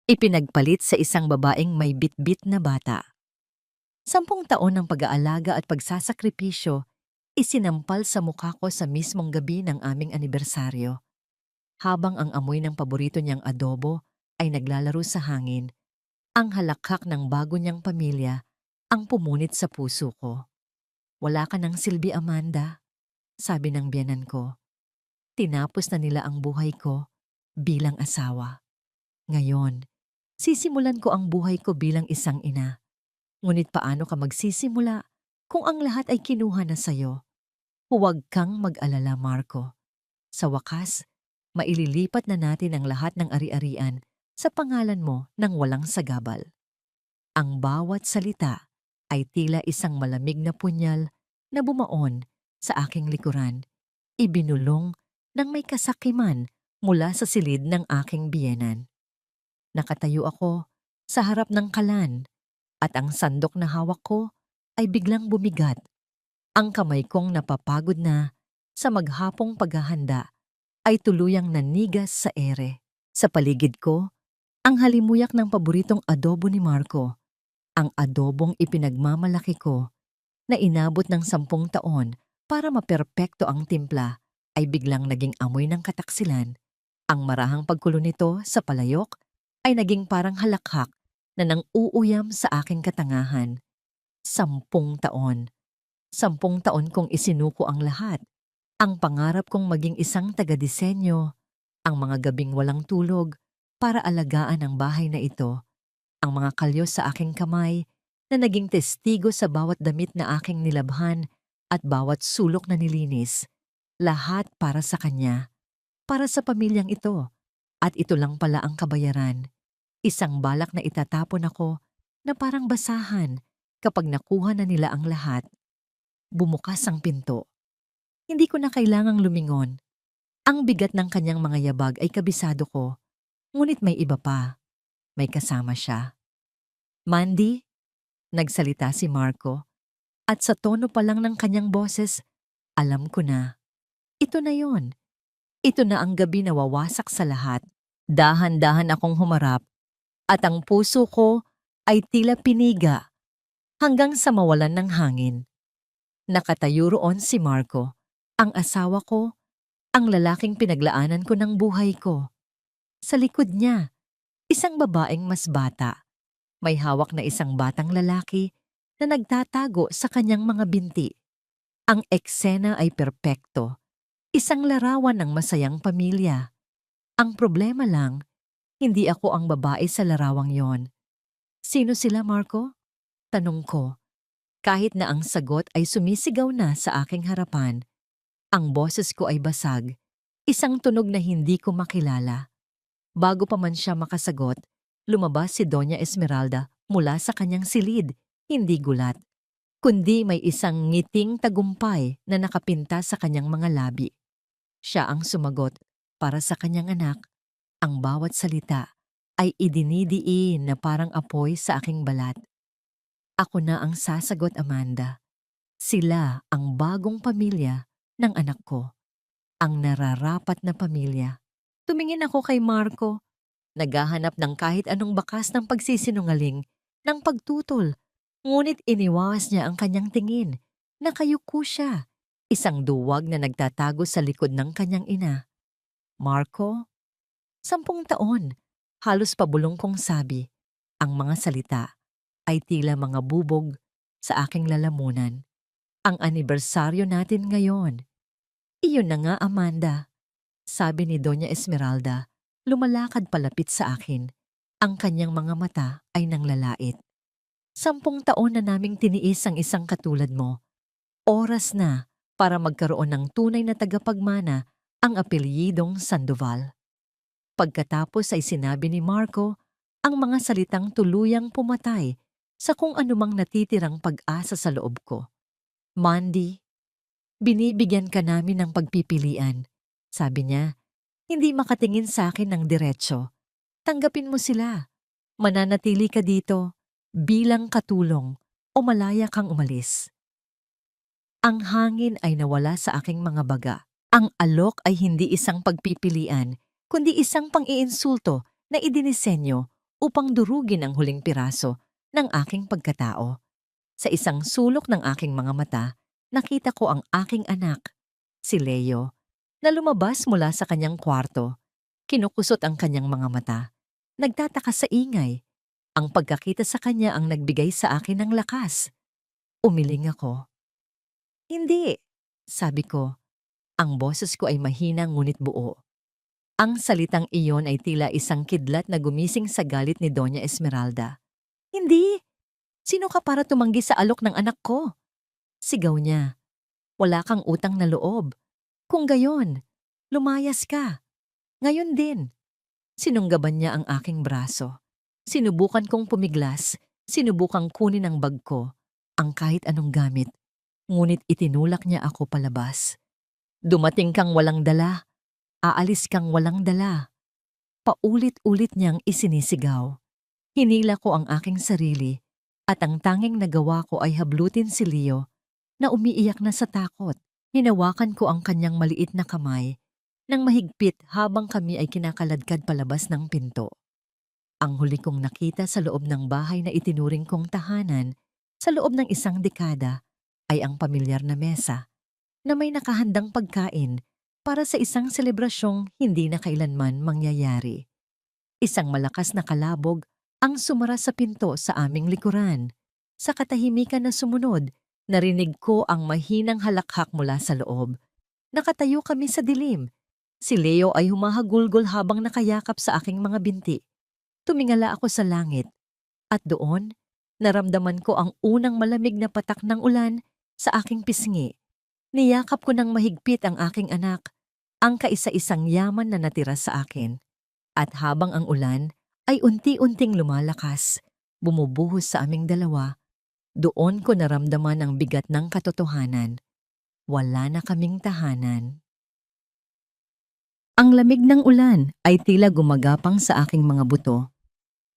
Ipinagpalit sa isang babaeng may bitbit na bata. 10 taon ng pag-aalaga at pagsasakripisyo isinampal sa mukha ko sa mismong gabi ng aming anibersaryo. Habang ang amoy ng paborito niyang adobo ay naglalaro sa hangin, ang halakhak ng bago niyang pamilya ang pumunit sa puso ko. "Wala ka ng silbi, Amanda," sabi ng biyenan ko. "Tinapos na nila ang buhay ko bilang asawa. Ngayon, sisimulan ko ang buhay ko bilang isang ina. Ngunit paano ka magsisimula kung ang lahat ay kinuha na sa'yo? Huwag kang mag-alala, Marco. Sa wakas, maililipat na natin ang lahat ng ari-arian sa pangalan mo ng walang sagabal." Ang bawat salita ay tila isang malamig na punyal na bumaon sa aking likuran, ibinulong ng may kasakiman mula sa silid ng aking biyenan. Nakatayo ako sa harap ng kalan at ang sandok na hawak ko ay biglang bumigat. Ang kamay kong napapagod na sa maghapong paghahanda ay tuluyang nanigas sa ere. Sa paligid ko, ang halimuyak ng paboritong adobo ni Marco, ang adobong ipinagmamalaki ko na inabot ng 10 taon para maperpekto ang timpla, ay biglang naging amoy ng kataksilan. Ang marahang pagkulo nito sa palayok ay naging parang halakhak na nang-uuyam sa aking katangahan. 10 taon. 10 taon kong isinuko ang lahat. Ang pangarap kong maging isang taga-disenyo, ang mga gabing walang tulog para alagaan ang bahay na ito, ang mga kalyo sa aking kamay na naging testigo sa bawat damit na aking nilabhan at bawat sulok na nilinis. Lahat para sa kanya, para sa pamilyang ito. At ito lang pala ang kabayaran. Isang balak na itatapon ako na parang basahan kapag nakuha na nila ang lahat. Bumukas ang pinto. Hindi ko na kailangang lumingon. Ang bigat ng kanyang mga yabag ay kabisado ko, ngunit may iba pa. May kasama siya. "Mandy," nagsalita si Marco, at sa tono pa lang ng kanyang boses, alam ko na. Ito na yon. Ito na ang gabi na wawasak sa lahat. Dahan-dahan akong humarap at ang puso ko ay tila piniga hanggang sa mawalan ng hangin. Nakatayo roon si Marco, ang asawa ko, ang lalaking pinaglaanan ko ng buhay ko. Sa likod niya, isang babaeng mas bata. May hawak na isang batang lalaki na nagtatago sa kanyang mga binti. Ang eksena ay perpekto. Isang larawan ng masayang pamilya. Ang problema lang, hindi ako ang babae sa larawang yon. "Sino sila, Marco?" tanong ko. Kahit na ang sagot ay sumisigaw na sa aking harapan, ang boses ko ay basag, isang tunog na hindi ko makilala. Bago pa man siya makasagot, lumabas si Doña Esmeralda mula sa kanyang silid, hindi gulat, kundi may isang ngiting tagumpay na nakapinta sa kanyang mga labi. Siya ang sumagot para sa kanyang anak. Ang bawat salita ay idinidiin na parang apoy sa aking balat. "Ako na ang sasagot, Amanda. Sila ang bagong pamilya ng anak ko. Ang nararapat na pamilya." Tumingin ako kay Marco, naghahanap ng kahit anong bakas ng pagsisinungaling, ng pagtutol. Ngunit iniwaas niya ang kanyang tingin. Nakayuko siya, isang duwag na nagtatago sa likod ng kanyang ina. "Marco?" 10 taon, halos pabulong kong sabi. Ang mga salita ay tila mga bubog sa aking lalamunan. "Ang anibersaryo natin ngayon." "Iyon na nga, Amanda," sabi ni Doña Esmeralda, lumalakad palapit sa akin. Ang kanyang mga mata ay nanglalait. 10 taon na naming tiniis ang isang katulad mo. Oras na para magkaroon ng tunay na tagapagmana ang apelyidong Sandoval. Pagkatapos ay sinabi ni Marco ang mga salitang tuluyang pumatay sa kung anumang natitirang pag-asa sa loob ko. "Mandy, binibigyan ka namin ng pagpipilian," sabi niya. "Hindi makatingin sa akin ng diretso. Tanggapin mo sila. Mananatili ka dito bilang katulong o malaya kang umalis." Ang hangin ay nawala sa aking mga baga. Ang alok ay hindi isang pagpipilian, kundi isang pang-iinsulto na idinisenyo upang durugin ang huling piraso ng aking pagkatao. Sa isang sulok ng aking mga mata, nakita ko ang aking anak, si Leo, na lumabas mula sa kanyang kwarto. Kinukusot ang kanyang mga mata. Nagtataka sa ingay. Ang pagkakita sa kanya ang nagbigay sa akin ng lakas. Umiling ako. Hindi, sabi ko. Ang boses ko ay mahina ngunit buo. Ang salitang iyon ay tila isang kidlat na gumising sa galit ni Doña Esmeralda. Hindi! Sino ka para tumanggi sa alok ng anak ko? Sigaw niya. Wala kang utang na loob. Kung gayon, lumayas ka. Ngayon din. Sinunggaban niya ang aking braso. Sinubukan kong pumiglas, sinubukang kunin ang bag ko, ang kahit anong gamit. Ngunit itinulak niya ako palabas. Dumating kang walang dala. Aalis kang walang dala. Paulit-ulit niyang isinisigaw. Hinila ko ang aking sarili at ang tanging nagawa ko ay hablutin si Leo na umiiyak na sa takot. Hinawakan ko ang kanyang maliit na kamay nang mahigpit habang kami ay kinakaladkad palabas ng pinto. Ang huli kong nakita sa loob ng bahay na itinuring kong tahanan sa loob ng isang dekada ay ang pamilyar na mesa na may nakahandang pagkain para sa isang selebrasyong hindi na kailanman mangyayari. Isang malakas na kalabog ang sumara sa pinto sa aming likuran. Sa katahimikan na sumunod, narinig ko ang mahinang halakhak mula sa loob. Nakatayo kami sa dilim. Si Leo ay humahagulgol habang nakayakap sa aking mga binti. Tumingala ako sa langit at doon, naramdaman ko ang unang malamig na patak ng ulan sa aking pisngi. Niyakap ko ng mahigpit ang aking anak, ang kaisa-isang yaman na natira sa akin. At habang ang ulan ay unti-unting lumalakas, bumubuhos sa aming dalawa, doon ko naramdaman ang bigat ng katotohanan. Wala na kaming tahanan. Ang lamig ng ulan ay tila gumagapang sa aking mga buto.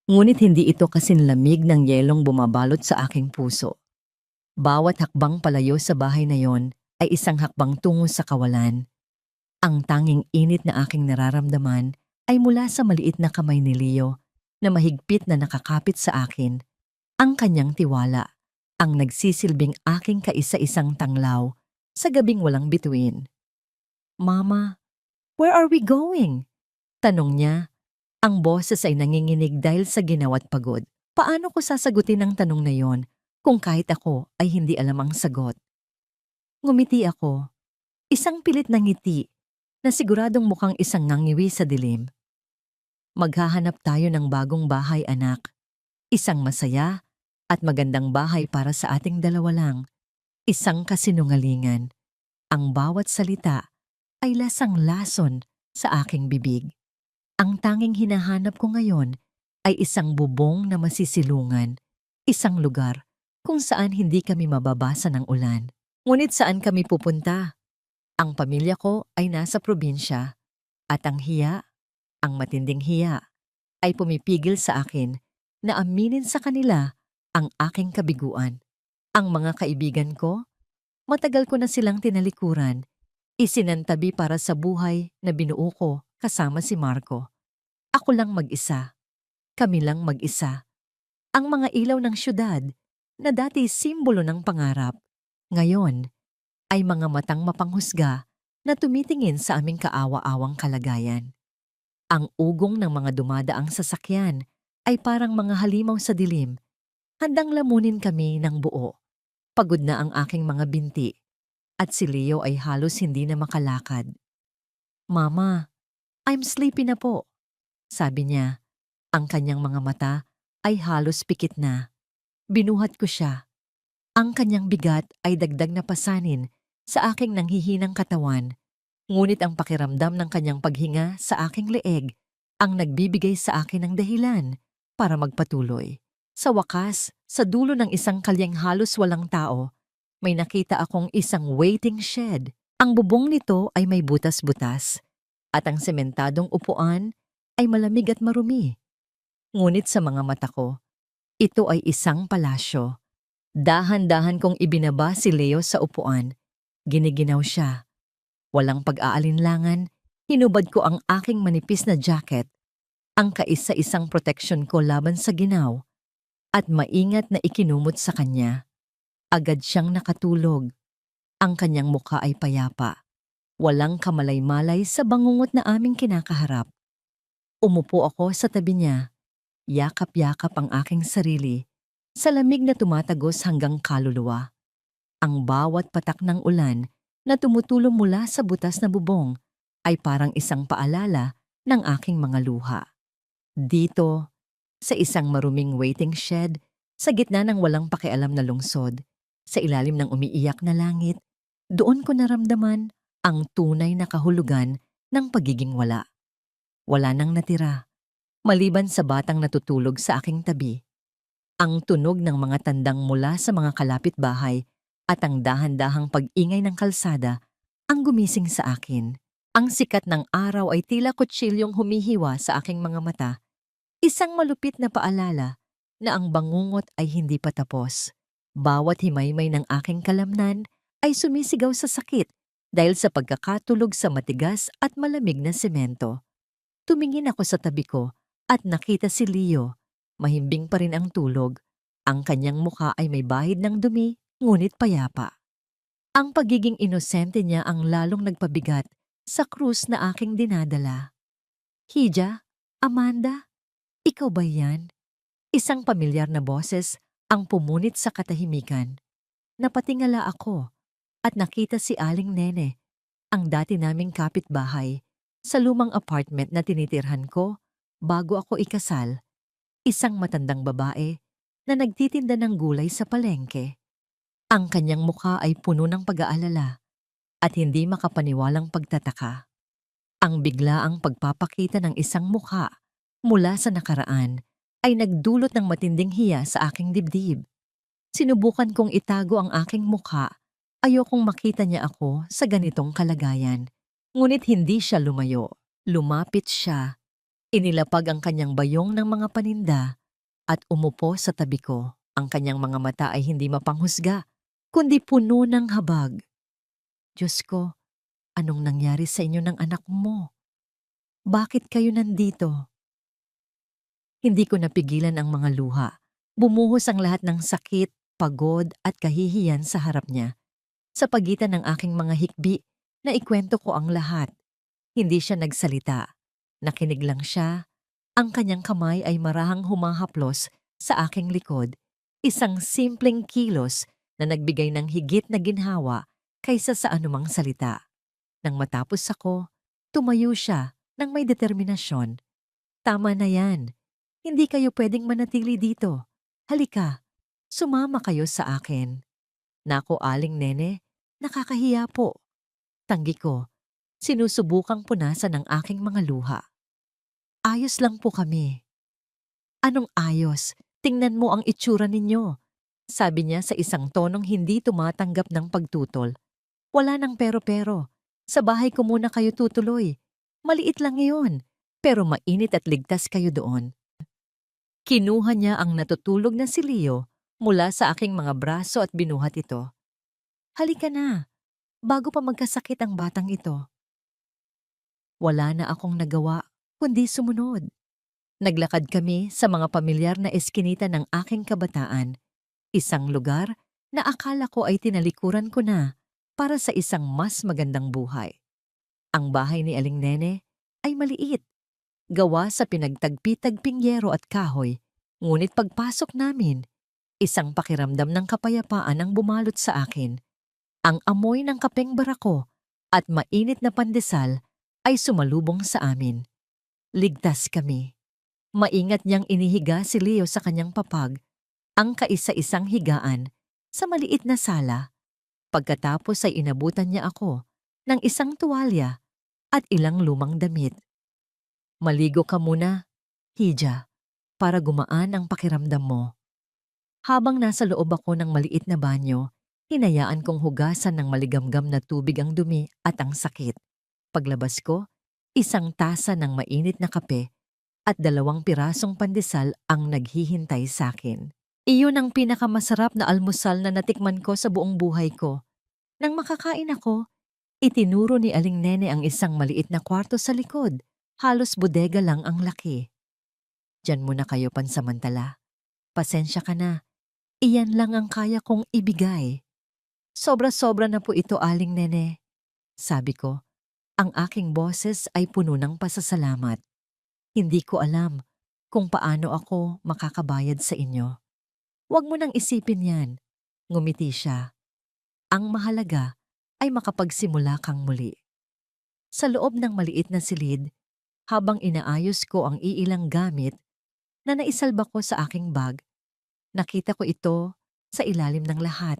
Ngunit hindi ito kasinlamig ng yelong bumabalot sa aking puso. Bawat hakbang palayo sa bahay na yon ay isang hakbang tungo sa kawalan. Ang tanging init na aking nararamdaman ay mula sa maliit na kamay ni Leo na mahigpit na nakakapit sa akin. Ang kanyang tiwala, ang nagsisilbing aking kaisa-isang tanglaw sa gabing walang bituin. Mama, where are we going? Tanong niya. Ang boses ay nanginginig dahil sa ginawa't pagod. Paano ko sasagutin ang tanong na yon kung kahit ako ay hindi alam ang sagot? Ngumiti ako. Isang pilit na ngiti na siguradong mukhang isang ngangiwi sa dilim. Maghahanap tayo ng bagong bahay, anak. Isang masaya at magandang bahay para sa ating dalawa lang. Isang kasinungalingan. Ang bawat salita ay lasang-lason sa aking bibig. Ang tanging hinahanap ko ngayon ay isang bubong na masisilungan, isang lugar kung saan hindi kami mababasa ng ulan. Ngunit saan kami pupunta? Ang pamilya ko ay nasa probinsya at ang hiya, ang matinding hiya, ay pumipigil sa akin na aminin sa kanila ang aking kabiguan. Ang mga kaibigan ko, matagal ko na silang tinalikuran, isinantabi para sa buhay na binuo ko kasama si Marco. Ako lang mag-isa. Kami lang mag-isa. Ang mga ilaw ng syudad na dati simbolo ng pangarap, ngayon ay mga matang mapanghusga na tumitingin sa aming kaawa-awang kalagayan. Ang ugong ng mga dumadaang sasakyan ay parang mga halimaw sa dilim. Handang lamunin kami ng buo. Pagod na ang aking mga binti at si Leo ay halos hindi na makalakad. Mama, I'm sleepy na po, sabi niya. Ang kanyang mga mata ay halos pikit na. Binuhat ko siya. Ang kanyang bigat ay dagdag na pasanin sa aking nanghihinang katawan. Ngunit ang pakiramdam ng kanyang paghinga sa aking leeg ang nagbibigay sa akin ng dahilan para magpatuloy. Sa wakas, sa dulo ng isang kalyang halos walang tao, may nakita akong isang waiting shed. Ang bubong nito ay may butas-butas at ang sementadong upuan ay malamig at marumi. Ngunit sa mga mata ko, ito ay isang palasyo. Dahan-dahan kong ibinaba si Leo sa upuan. Giniginaw siya. Walang pag-aalinlangan, hinubad ko ang aking manipis na jacket ang kaisa-isang proteksyon ko laban sa ginaw, at maingat na ikinumot sa kanya. Agad siyang nakatulog. Ang kanyang mukha ay payapa. Walang kamalay-malay sa bangungot na aming kinakaharap. Umupo ako sa tabi niya. Yakap-yakap ang aking sarili sa lamig na tumatagos hanggang kaluluwa. Ang bawat patak ng ulan na tumutulong mula sa butas na bubong ay parang isang paalala ng aking mga luha. Dito, sa isang maruming waiting shed, sa gitna ng walang pakialam na lungsod, sa ilalim ng umiiyak na langit, doon ko naramdaman ang tunay na kahulugan ng pagiging wala. Wala nang natira, maliban sa batang natutulog sa aking tabi. Ang tunog ng mga tandang mula sa mga kalapit-bahay at ang dahan-dahang pag-ingay ng kalsada ang gumising sa akin. Ang sikat ng araw ay tila kutsilyong humihiwa sa aking mga mata. Isang malupit na paalala na ang bangungot ay hindi pa tapos. Bawat himaymay ng aking kalamnan ay sumisigaw sa sakit dahil sa pagkakatulog sa matigas at malamig na semento. Tumingin ako sa tabi ko at nakita si Leo. Mahimbing pa rin ang tulog. Ang kanyang mukha ay may bahid ng dumi, ngunit payapa. Ang pagiging inosente niya ang lalong nagpabigat sa krus na aking dinadala. Hija, Amanda, ikaw ba yan? Isang pamilyar na boses ang pumunit sa katahimikan. Napatingala ako at nakita si Aling Nene, ang dati naming kapitbahay, sa lumang apartment na tinitirhan ko bago ako ikasal. Isang matandang babae na nagtitinda ng gulay sa palengke. Ang kanyang mukha ay puno ng pag-aalala at hindi makapaniwalang pagtataka. Ang biglaang pagpapakita ng isang mukha mula sa nakaraan ay nagdulot ng matinding hiya sa aking dibdib. Sinubukan kong itago ang aking mukha. Ayokong makita niya ako sa ganitong kalagayan. Ngunit hindi siya lumayo. Lumapit siya. Inilapag ang kanyang bayong ng mga paninda at umupo sa tabi ko. Ang kanyang mga mata ay hindi mapanghusga, kundi puno ng habag. Diyos ko, anong nangyari sa inyo ng anak mo? Bakit kayo nandito? Hindi ko napigilan ang mga luha. Bumuhos ang lahat ng sakit, pagod at kahihiyan sa harap niya. Sa pagitan ng aking mga hikbi, na ikwento ko ang lahat. Hindi siya nagsalita. Nakinig lang siya. Ang kanyang kamay ay marahang humahaplos sa aking likod. Isang simpleng kilos na nagbigay ng higit na ginhawa kaysa sa anumang salita. Nang matapos ako, tumayo siya ng may determinasyon. Tama na yan. Hindi kayo pwedeng manatili dito. Halika, sumama kayo sa akin. Naku, Aling Nene, nakakahiya po. Tanggi ko. Sinusubukang punasan ang aking mga luha. Ayos lang po kami. Anong ayos? Tingnan mo ang itsura ninyo. Sabi niya sa isang tonong hindi tumatanggap ng pagtutol. Wala nang pero-pero. Sa bahay ko muna kayo tutuloy. Maliit lang iyon, pero mainit at ligtas kayo doon. Kinuha niya ang natutulog na si Leo mula sa aking mga braso at binuhat ito. Halika na, bago pa magkasakit ang batang ito. Wala na akong nagawa, kundi sumunod. Naglakad kami sa mga pamilyar na eskinita ng aking kabataan. Isang lugar na akala ko ay tinalikuran ko na para sa isang mas magandang buhay. Ang bahay ni Aling Nene ay maliit, gawa sa pinagtagpi-tagping yero at kahoy. Ngunit pagpasok namin, isang pakiramdam ng kapayapaan ang bumalot sa akin. Ang amoy ng kapeng barako at mainit na pandesal ay sumalubong sa amin. Ligtas kami. Maingat niyang inihiga si Leo sa kanyang papag, ang kaisa-isang higaan, sa maliit na sala. Pagkatapos ay inabutan niya ako ng isang tuwalya at ilang lumang damit. Maligo ka muna, Hija, para gumaan ang pakiramdam mo. Habang nasa loob ako ng maliit na banyo, hinayaan kong hugasan ng maligamgam na tubig ang dumi at ang sakit. Paglabas ko, isang tasa ng mainit na kape at 2 pirasong pandesal ang naghihintay sa akin. Iyon ang pinakamasarap na almusal na natikman ko sa buong buhay ko. Nang makakain ako, itinuro ni Aling Nene ang isang maliit na kwarto sa likod. Halos bodega lang ang laki. Diyan muna kayo pansamantala. Pasensya ka na. Iyan lang ang kaya kong ibigay. Sobra-sobra na po ito, Aling Nene. Sabi ko, ang aking boses ay puno ng pasasalamat. Hindi ko alam kung paano ako makakabayad sa inyo. Huwag mo nang isipin yan. Ngumiti siya. Ang mahalaga ay makapagsimula kang muli. Sa loob ng maliit na silid, habang inaayos ko ang iilang gamit na naisalba ko sa aking bag, nakita ko ito sa ilalim ng lahat.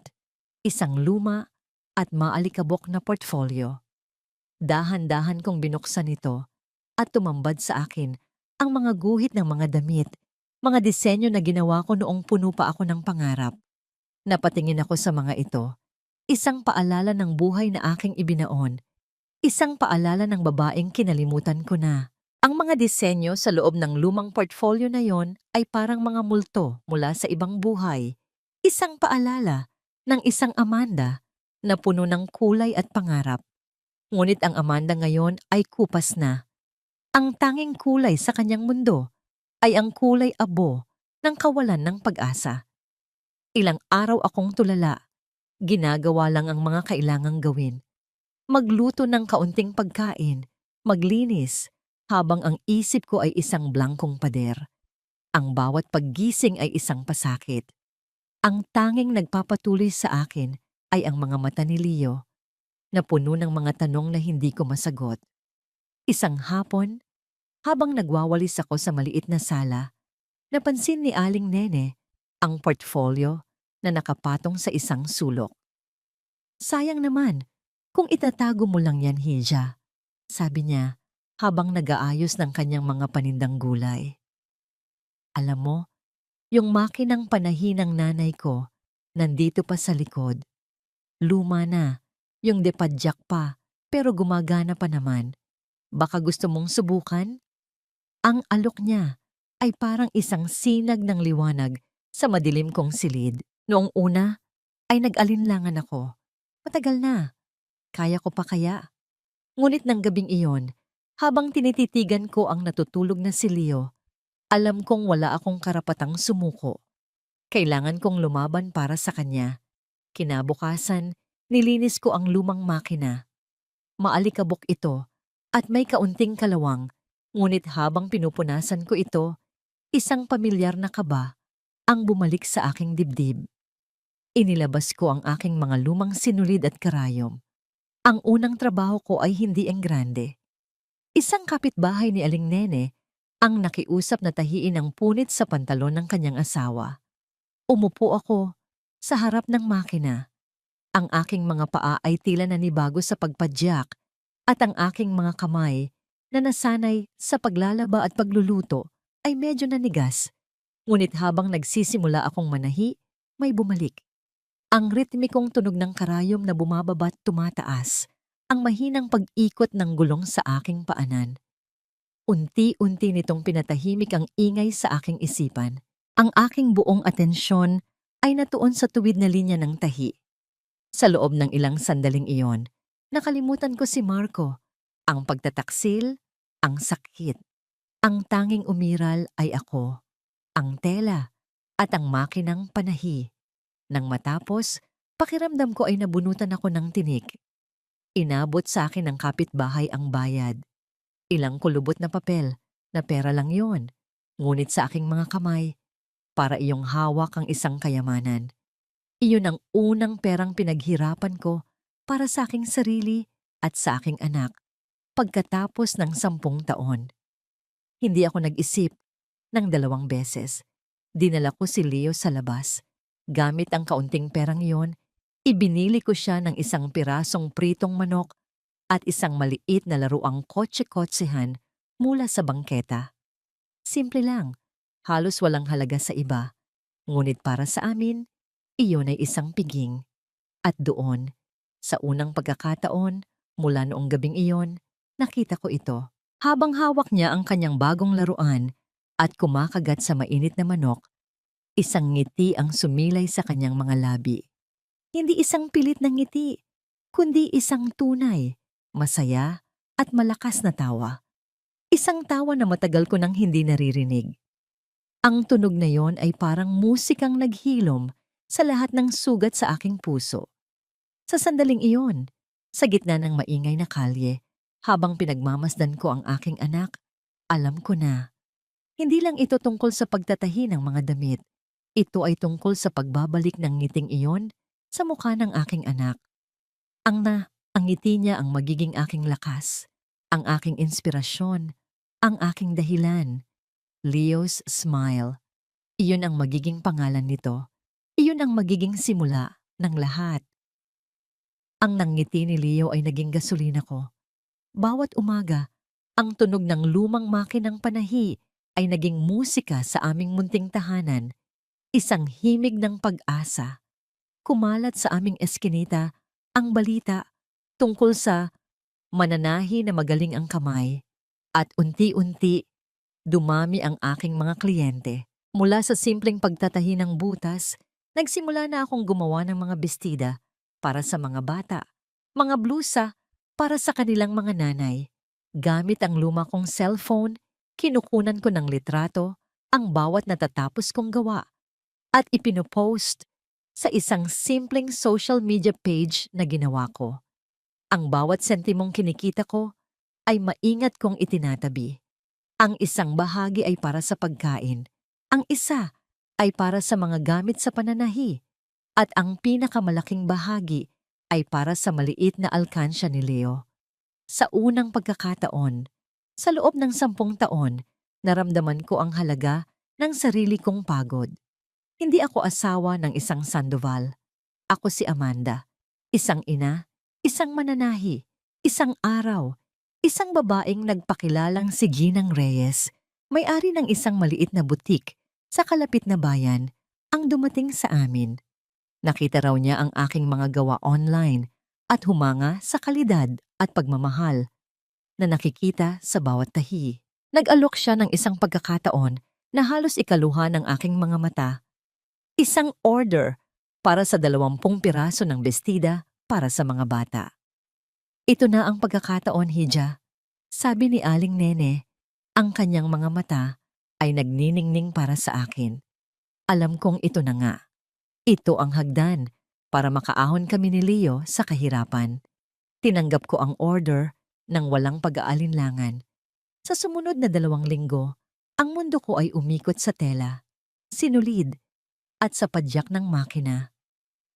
Isang luma at maalikabok na portfolio. Dahan-dahan kong binuksan ito at tumambad sa akin ang mga guhit ng mga damit, mga disenyo na ginawa ko noong puno pa ako ng pangarap. Napatingin ako sa mga ito. Isang paalala ng buhay na aking ibinaon. Isang paalala ng babaeng kinalimutan ko na. Ang mga disenyo sa loob ng lumang portfolio na yon ay parang mga multo mula sa ibang buhay. Isang paalala ng isang Amanda na puno ng kulay at pangarap. Ngunit ang Amanda ngayon ay kupas na. Ang tanging kulay sa kanyang mundo ay ang kulay abo ng kawalan ng pag-asa. Ilang araw akong tulala. Ginagawa lang ang mga kailangang gawin. Magluto ng kaunting pagkain, maglinis, habang ang isip ko ay isang blangkong pader. Ang bawat paggising ay isang pasakit. Ang tanging nagpapatuloy sa akin ay ang mga mata ni Leo na puno ng mga tanong na hindi ko masagot. Isang hapon, habang nagwawalis ako sa maliit na sala, napansin ni Aling Nene ang portfolio na nakapatong sa isang sulok. Sayang naman kung itatago mo lang yan, Hija, sabi niya habang nag-aayos ng kanyang mga panindang gulay. Alam mo, yung makinang panahi ng nanay ko nandito pa sa likod. Luma na, yung depadyak pa, pero gumagana pa naman. Baka gusto mong subukan? Ang alok niya ay parang isang sinag ng liwanag sa madilim kong silid. Noong una ay nag-alinlangan ako. Matagal na. Kaya ko pa kaya? Ngunit ng gabing iyon, habang tinititigan ko ang natutulog na si Leo, alam kong wala akong karapatang sumuko. Kailangan kong lumaban para sa kanya. Kinabukasan, nilinis ko ang lumang makina. Maalikabok ito at may kaunting kalawang, ngunit habang pinupunasan ko ito, isang pamilyar na kaba ang bumalik sa aking dibdib. Inilabas ko ang aking mga lumang sinulid at karayom. Ang unang trabaho ko ay hindi enggrande. Isang kapitbahay ni Aling Nene ang nakiusap na tahiin ang punit sa pantalon ng kanyang asawa. Umupo ako sa harap ng makina. Ang aking mga paa ay tila nanibago sa pagpadyak at ang aking mga kamay na nasanay sa paglalaba at pagluluto ay medyo nanigas. Ngunit habang nagsisimula akong manahi, may bumalik. Ang ritmikong tunog ng karayom na bumababa't tumataas, ang mahinang pag-ikot ng gulong sa aking paanan. Unti-unti nitong pinatahimik ang ingay sa aking isipan. Ang aking buong atensyon ay natuon sa tuwid na linya ng tahi. Sa loob ng ilang sandaling iyon, nakalimutan ko si Marco, ang pagtataksil, ang sakit. Ang tanging umiral ay ako, ang tela, at ang makinang panahi. Nang matapos, pakiramdam ko ay nabunutan ako ng tinik. Inabot sa akin ng kapitbahay ang bayad. Ilang kulubot na papel, na pera lang yon. Ngunit sa aking mga kamay, para iyong hawak ang isang kayamanan. Iyon ang unang perang pinaghirapan ko para sa aking sarili at sa aking anak pagkatapos ng 10 taon. Hindi ako nag-isip ng 2 beses. Dinala ko si Leo sa labas. Gamit ang kaunting perang iyon, ibinili ko siya ng isang pirasong pritong manok at isang maliit na laruang kotse-kotsehan mula sa bangketa. Simple lang, halos walang halaga sa iba. Ngunit para sa amin, iyon ay isang piging. At doon, sa unang pagkakataon, mula noong gabing iyon, nakita ko ito. Habang hawak niya ang kanyang bagong laruan at kumakagat sa mainit na manok, isang ngiti ang sumilay sa kanyang mga labi. Hindi isang pilit na ngiti, kundi isang tunay, masaya at malakas na tawa. Isang tawa na matagal ko nang hindi naririnig. Ang tunog na yon ay parang musikang naghilom sa lahat ng sugat sa aking puso. Sa sandaling iyon, sa gitna ng maingay na kalye, habang pinagmamasdan ko ang aking anak, alam ko na, hindi lang ito tungkol sa pagtatahi ng mga damit. Ito ay tungkol sa pagbabalik ng ngiting iyon sa mukha ng aking anak. Ang ngiti niya ang magiging aking lakas, ang aking inspirasyon, ang aking dahilan. Leo's smile. Iyon ang magiging pangalan nito. Iyon ang magiging simula ng lahat. Ang nangiti ni Leo ay naging gasolina ko. Bawat umaga, ang tunog ng lumang makinang panahi ay naging musika sa aming munting tahanan. Isang himig ng pag-asa. Kumalat sa aming eskinita ang balita tungkol sa mananahi na magaling ang kamay. At unti-unti, dumami ang aking mga kliyente. Mula sa simpleng pagtatahi ng butas, nagsimula na akong gumawa ng mga bestida para sa mga bata, mga blusa para sa kanilang mga nanay. Gamit ang luma kong cellphone, kinukunan ko ng litrato ang bawat natatapos kong gawa at ipinopost sa isang simpleng social media page na ginawa ko. Ang bawat sentimong kinikita ko ay maingat kong itinatabi. Ang isang bahagi ay para sa pagkain, ang isa ay para sa mga gamit sa pananahi, at ang pinakamalaking bahagi ay para sa maliit na alkansya ni Leo. Sa unang pagkakataon, sa loob ng 10 taon, naramdaman ko ang halaga ng sarili kong pagod. Hindi ako asawa ng isang Sandoval. Ako si Amanda, isang ina, isang mananahi, isang araw, isang babaeng nagpakilalang si Ginang Reyes, may-ari ng isang maliit na butik sa kalapit na bayan, ang dumating sa amin. Nakita raw niya ang aking mga gawa online at humanga sa kalidad at pagmamahal na nakikita sa bawat tahi. Nag-alok siya ng isang pagkakataon na halos ikaluha ng aking mga mata. Isang order para sa 20 piraso ng bestida para sa mga bata. Ito na ang pagkakataon, Hija. Sabi ni Aling Nene, ang kanyang mga mata ay nagniningning para sa akin. Alam kong ito na nga. Ito ang hagdan para makaahon kami ni Leo sa kahirapan. Tinanggap ko ang order ng walang pag-aalinlangan. Sa sumunod na 2 linggo, ang mundo ko ay umikot sa tela, sinulid, at sa padyak ng makina.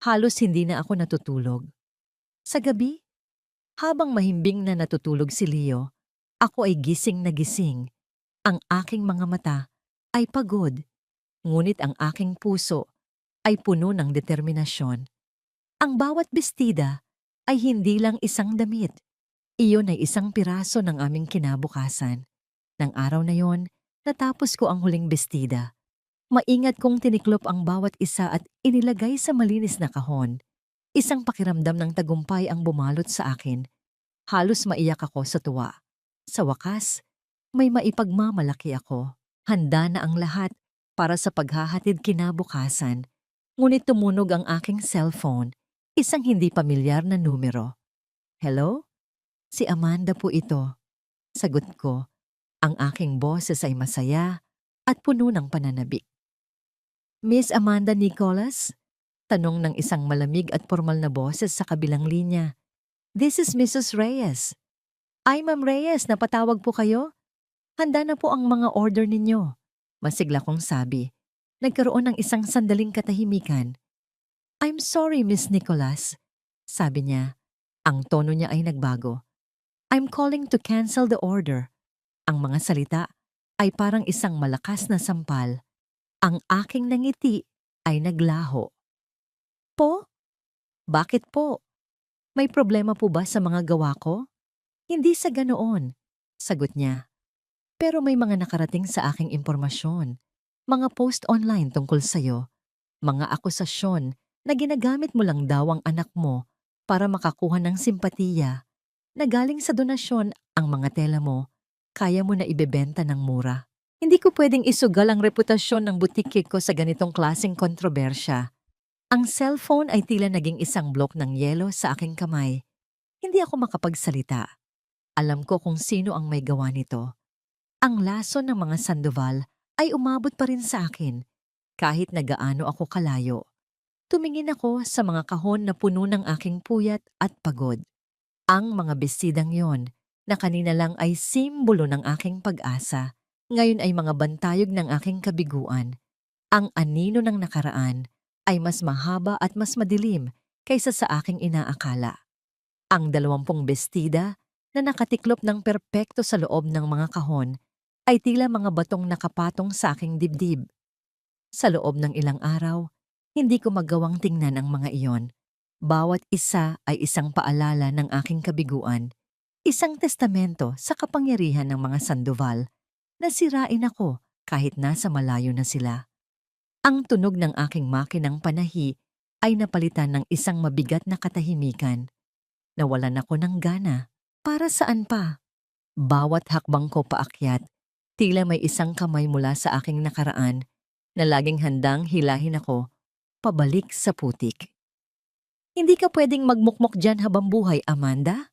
Halos hindi na ako natutulog. Sa gabi, habang mahimbing na natutulog si Leo, ako ay gising na gising. Ang aking mga mata ay pagod, ngunit ang aking puso ay puno ng determinasyon. Ang bawat bestida ay hindi lang isang damit. Iyon ay isang piraso ng aming kinabukasan. Nang araw na yon, natapos ko ang huling bestida. Maingat kong tiniklop ang bawat isa at inilagay sa malinis na kahon. Isang pakiramdam ng tagumpay ang bumalot sa akin. Halos maiyak ako sa tuwa. Sa wakas, may maipagmamalaki ako. Handa na ang lahat para sa paghahatid kinabukasan. Ngunit tumunog ang aking cellphone, isang hindi pamilyar na numero. Hello? Si Amanda po ito. Sagot ko. Ang aking boses ay masaya at puno ng pananabik. Miss Amanda Nicholas? Tanong ng isang malamig at formal na boses sa kabilang linya. This is Mrs. Reyes. Ay, Ma'am Reyes, napatawag po kayo? Handa na po ang mga order ninyo. Masigla kong sabi. Nagkaroon ng isang sandaling katahimikan. I'm sorry, Miss Nicholas. Sabi niya. Ang tono niya ay nagbago. I'm calling to cancel the order. Ang mga salita ay parang isang malakas na sampal. Ang aking nangiti ay naglaho. Po? Bakit po? May problema po ba sa mga gawa ko? Hindi sa ganoon, sagot niya. Pero may mga nakarating sa aking impormasyon, mga post online tungkol sa'yo, mga akusasyon na ginagamit mo lang daw ang anak mo para makakuha ng simpatiya, na galing sa donasyon ang mga tela mo, kaya mo na ibebenta ng mura. Hindi ko pwedeng isugal ang reputasyon ng butike ko sa ganitong klaseng kontrobersya. Ang cellphone ay tila naging isang blok ng yelo sa aking kamay. Hindi ako makapagsalita. Alam ko kung sino ang may gawa nito. Ang laso ng mga Sandoval ay umabot pa rin sa akin kahit na gaano ako kalayo. Tumingin ako sa mga kahon na puno ng aking puyat at pagod. Ang mga bestidang yon na kanina lang ay simbolo ng aking pag-asa, ngayon ay mga bantayog ng aking kabiguan. Ang anino ng nakaraan ay mas mahaba at mas madilim kaysa sa aking inaakala. Ang 20 bestida na nakatiklop ng perpekto sa loob ng mga kahon ay tila mga batong nakapatong sa aking dibdib. Sa loob ng ilang araw, hindi ko magawang tingnan ang mga iyon. Bawat isa ay isang paalala ng aking kabiguan, isang testamento sa kapangyarihan ng mga Sandoval na sirain ako kahit nasa malayo na sila. Ang tunog ng aking makinang panahi ay napalitan ng isang mabigat na katahimikan. Nawalan ako ng gana. Para saan pa? Bawat hakbang ko paakyat, tila may isang kamay mula sa aking nakaraan na laging handang hilahin ako pabalik sa putik. Hindi ka pwedeng magmukmok dyan habang buhay, Amanda?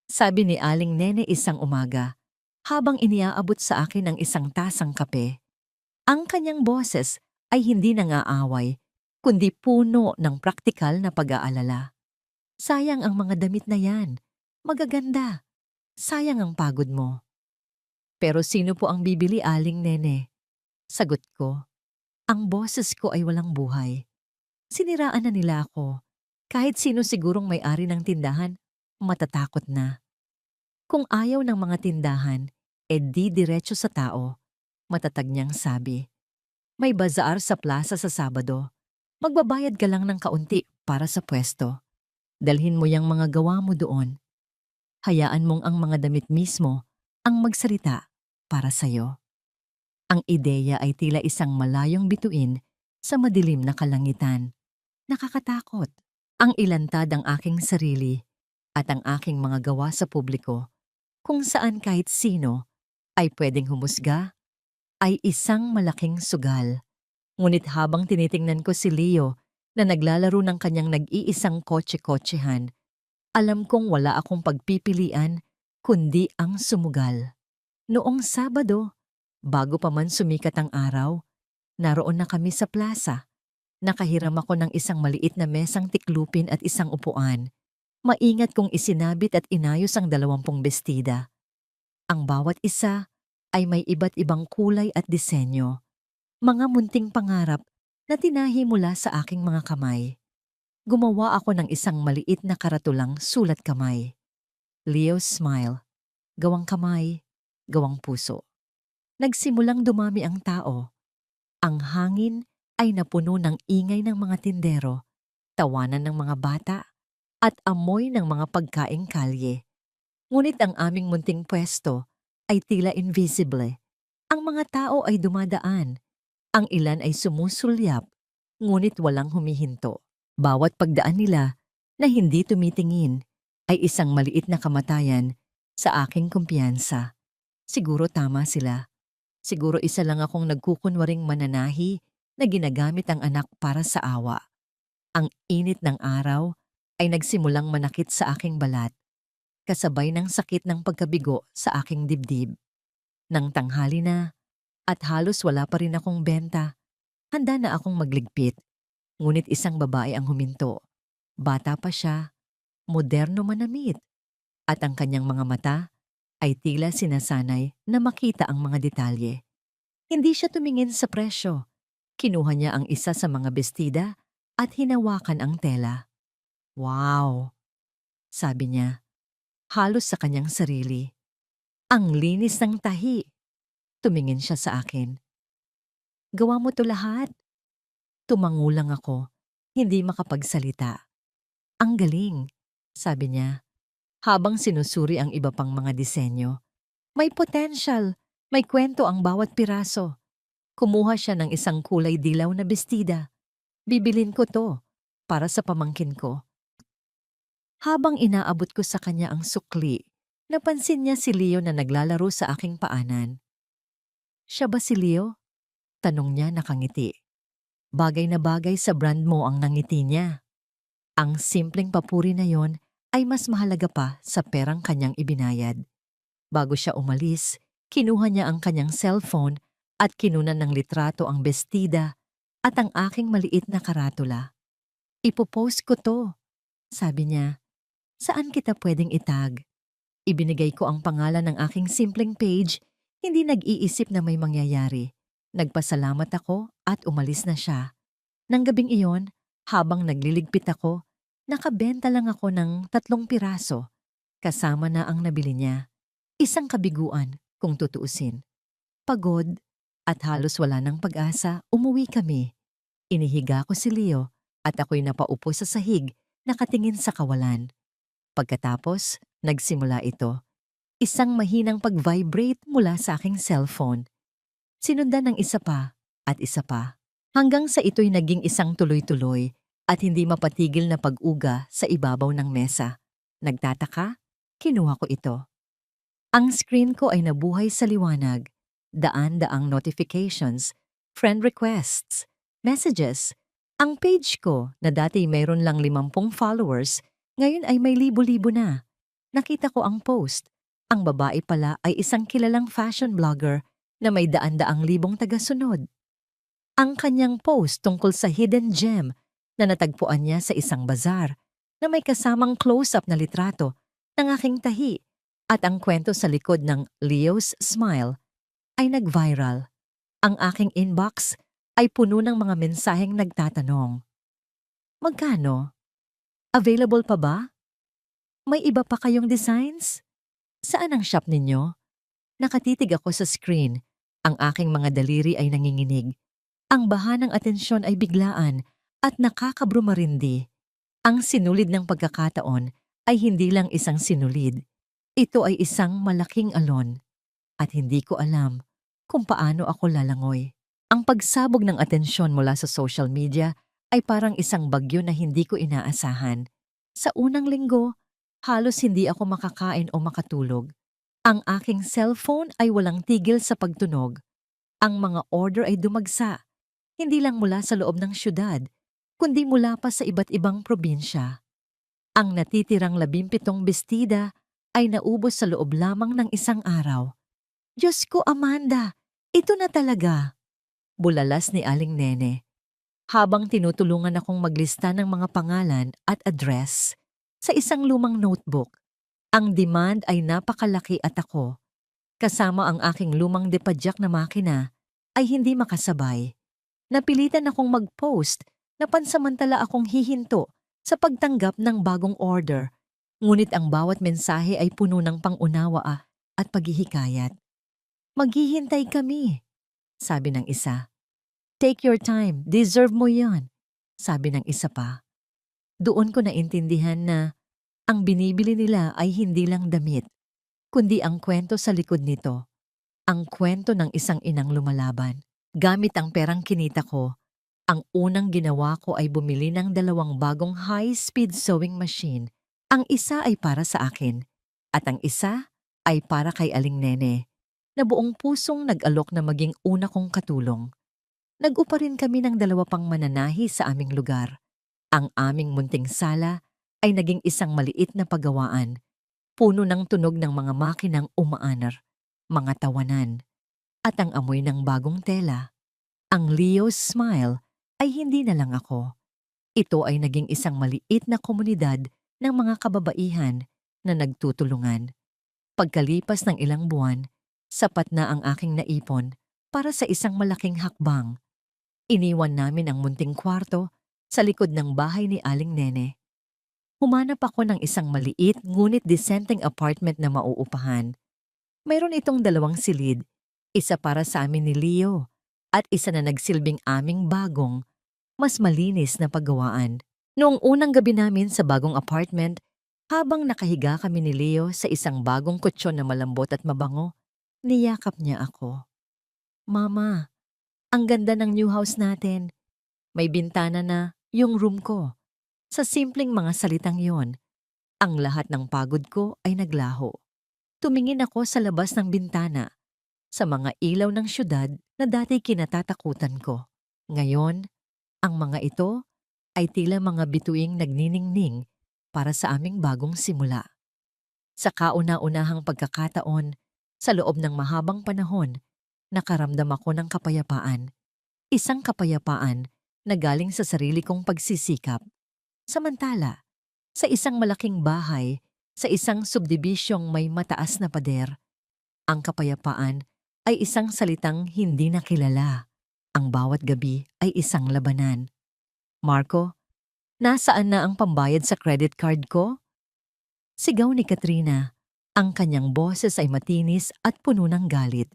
Sabi ni Aling Nene isang umaga, habang iniaabot sa akin ang isang tasang kape. Ang kanyang boses ay hindi nangaaway, kundi puno ng praktikal na pag-aalala. Sayang ang mga damit na yan. Magaganda. Sayang ang pagod mo. Pero sino po ang bibili, Aling Nene? Sagot ko. Ang boses ko ay walang buhay. Siniraan na nila ako. Kahit sino sigurong may-ari ng tindahan, matatakot na. Kung ayaw ng mga tindahan, di diretso sa tao. Matatag niyang sabi. May bazaar sa plaza sa Sabado. Magbabayad ka lang ng kaunti para sa pwesto. Dalhin mo yang mga gawa mo doon. Hayaan mong ang mga damit mismo ang magsalita para sa'yo. Ang ideya ay tila isang malayong bituin sa madilim na kalangitan. Nakakatakot. Ang ilantad ang aking sarili at ang aking mga gawa sa publiko, kung saan kahit sino ay pwedeng humusga, ay isang malaking sugal. Ngunit habang tinitingnan ko si Leo na naglalaro ng kanyang nag-iisang kotse-kotsehan, alam kong wala akong pagpipilian kundi ang sumugal. Noong Sabado, bago pa man sumikat ang araw, naroon na kami sa plaza. Nakahiram ako ng isang maliit na mesang tiklupin at isang upuan. Maingat kong isinabit at inayos ang 20 bestida. Ang bawat isa ay may iba't ibang kulay at disenyo. Mga munting pangarap na tinahi mula sa aking mga kamay. Gumawa ako ng isang maliit na karatulang sulat kamay. Leo's Smile. Gawang kamay, gawang puso. Nagsimulang dumami ang tao. Ang hangin ay napuno ng ingay ng mga tindero, tawanan ng mga bata, at amoy ng mga pagkaing kalye. Ngunit ang aming munting pwesto ay tila invisible. Ang mga tao ay dumadaan. Ang ilan ay sumusulyap, ngunit walang humihinto. Bawat pagdaan nila na hindi tumitingin ay isang maliit na kamatayan sa aking kumpiyansa. Siguro tama sila. Siguro isa lang akong nagkukunwaring mananahi na ginagamit ang anak para sa awa. Ang init ng araw ay nagsimulang manakit sa aking balat, kasabay ng sakit ng pagkabigo sa aking dibdib. Nang tanghali na, at halos wala pa rin akong benta, handa na akong magligpit. Ngunit isang babae ang huminto. Bata pa siya, moderno manamit, at ang kanyang mga mata ay tila sinasanay na makita ang mga detalye. Hindi siya tumingin sa presyo. Kinuha niya ang isa sa mga bestida at hinawakan ang tela. Wow! Sabi niya, halos sa kanyang sarili. Ang linis ng tahi. Tumingin siya sa akin. Gawa mo to lahat. Tumangulang ako, hindi makapagsalita. Ang galing, sabi niya, habang sinusuri ang iba pang mga disenyo. May potential, may kwento ang bawat piraso. Kumuha siya ng isang kulay dilaw na bestida. Bibilin ko to para sa pamangkin ko. Habang inaabot ko sa kanya ang sukli, napansin niya si Leo na naglalaro sa aking paanan. Siya ba si Leo? Tanong niya nakangiti. Bagay na bagay sa brand mo ang nangiti niya. Ang simpleng papuri na yon ay mas mahalaga pa sa perang kanyang ibinayad. Bago siya umalis, kinuha niya ang kanyang cellphone at kinunan ng litrato ang bestida at ang aking maliit na karatula. "Ipopost ko to," sabi niya. "Saan kita pwedeng itag?" Ibinigay ko ang pangalan ng aking simpleng page, hindi nag-iisip na may mangyayari. Nagpasalamat ako at umalis na siya. Nang gabing iyon, habang nagliligpit ako, nakabenta lang ako ng 3 piraso, kasama na ang nabili niya. Isang kabiguan, kung tutuusin. Pagod at halos wala ng pag-asa, umuwi kami. Inihiga ko si Leo at ako'y napaupo sa sahig, nakatingin sa kawalan. Pagkatapos, nagsimula ito. Isang mahinang pag-vibrate mula sa aking cellphone. Sinundan ng isa pa at isa pa. Hanggang sa ito'y naging isang tuloy-tuloy at hindi mapatigil na pag-uga sa ibabaw ng mesa. Nagtataka? Kinuha ko ito. Ang screen ko ay nabuhay sa liwanag. Daan-daang notifications, friend requests, messages. Ang page ko na dati mayroon lang 50 followers, ngayon ay may libo-libo na. Nakita ko ang post. Ang babae pala ay isang kilalang fashion blogger na may daan-daang libong tagasunod. Ang kanyang post tungkol sa hidden gem na natagpuan niya sa isang bazar na may kasamang close-up na litrato ng aking tahi at ang kwento sa likod ng Leo's Smile ay nag-viral. Ang aking inbox ay puno ng mga mensaheng nagtatanong. Magkano? Available pa ba? May iba pa kayong designs? Saan ang shop ninyo? Nakatitig ako sa screen. Ang aking mga daliri ay nanginginig. Ang baha ng atensyon ay biglaan at nakakabrumarindi. Ang sinulid ng pagkakataon ay hindi lang isang sinulid. Ito ay isang malaking alon. At hindi ko alam kung paano ako lalangoy. Ang pagsabog ng atensyon mula sa social media ay parang isang bagyo na hindi ko inaasahan. Sa unang linggo, halos hindi ako makakain o makatulog. Ang aking cellphone ay walang tigil sa pagtunog. Ang mga order ay dumagsa, hindi lang mula sa loob ng syudad, kundi mula pa sa iba't ibang probinsya. Ang natitirang 17 bestida ay naubos sa loob lamang ng isang araw. Diyos ko, Amanda, ito na talaga. Bulalas ni Aling Nene. Habang tinutulungan akong maglista ng mga pangalan at address sa isang lumang notebook, ang demand ay napakalaki at ako, kasama ang aking lumang depadyak na makina, ay hindi makasabay. Napilitan akong mag-post na pansamantala akong hihinto sa pagtanggap ng bagong order, ngunit ang bawat mensahe ay puno ng pangunawa at paghihikayat. Maghihintay kami, sabi ng isa. Take your time, deserve mo yan, sabi ng isa pa. Doon ko naintindihan na ang binibili nila ay hindi lang damit, kundi ang kwento sa likod nito. Ang kwento ng isang inang lumalaban. Gamit ang perang kinita ko, ang unang ginawa ko ay bumili ng 2 bagong high-speed sewing machine. Ang isa ay para sa akin, at ang isa ay para kay Aling Nene, na buong pusong nag-alok na maging una kong katulong. Nag-upa rin kami ng 2 pang mananahi sa aming lugar. Ang aming munting sala ay naging isang maliit na paggawaan, puno ng tunog ng mga makinang umaanar, mga tawanan, at ang amoy ng bagong tela. Ang Leo's Smile ay hindi na lang ako. Ito ay naging isang maliit na komunidad ng mga kababaihan na nagtutulungan. Pagkalipas ng ilang buwan, sapat na ang aking naipon para sa isang malaking hakbang. Iniwan namin ang munting kwarto sa likod ng bahay ni Aling Nene. Humanap ako ng isang maliit ngunit disenteng apartment na mauupahan. Mayroon itong 2 silid, isa para sa amin ni Leo at isa na nagsilbing aming bagong, mas malinis na paggawaan. Noong unang gabi namin sa bagong apartment, habang nakahiga kami ni Leo sa isang bagong kutsyon na malambot at mabango, niyakap niya ako. Mama, ang ganda ng new house natin. May bintana na yung room ko. Sa simpleng mga salitang yon, ang lahat ng pagod ko ay naglaho. Tumingin ako sa labas ng bintana, sa mga ilaw ng syudad na dati kinatatakutan ko. Ngayon, ang mga ito ay tila mga bituing nagniningning para sa aming bagong simula. Sa kauna-unahang pagkakataon, sa loob ng mahabang panahon, Nakaramdam ako ng kapayapaan. Isang kapayapaan na galing sa sarili kong pagsisikap. Samantala, sa isang malaking bahay, sa isang subdibisyong may mataas na pader, ang kapayapaan ay isang salitang hindi nakilala. Ang bawat gabi ay isang labanan. Marco, nasaan na ang pambayad sa credit card ko? Sigaw ni Katrina. Ang kanyang boses ay matinis at puno ng galit.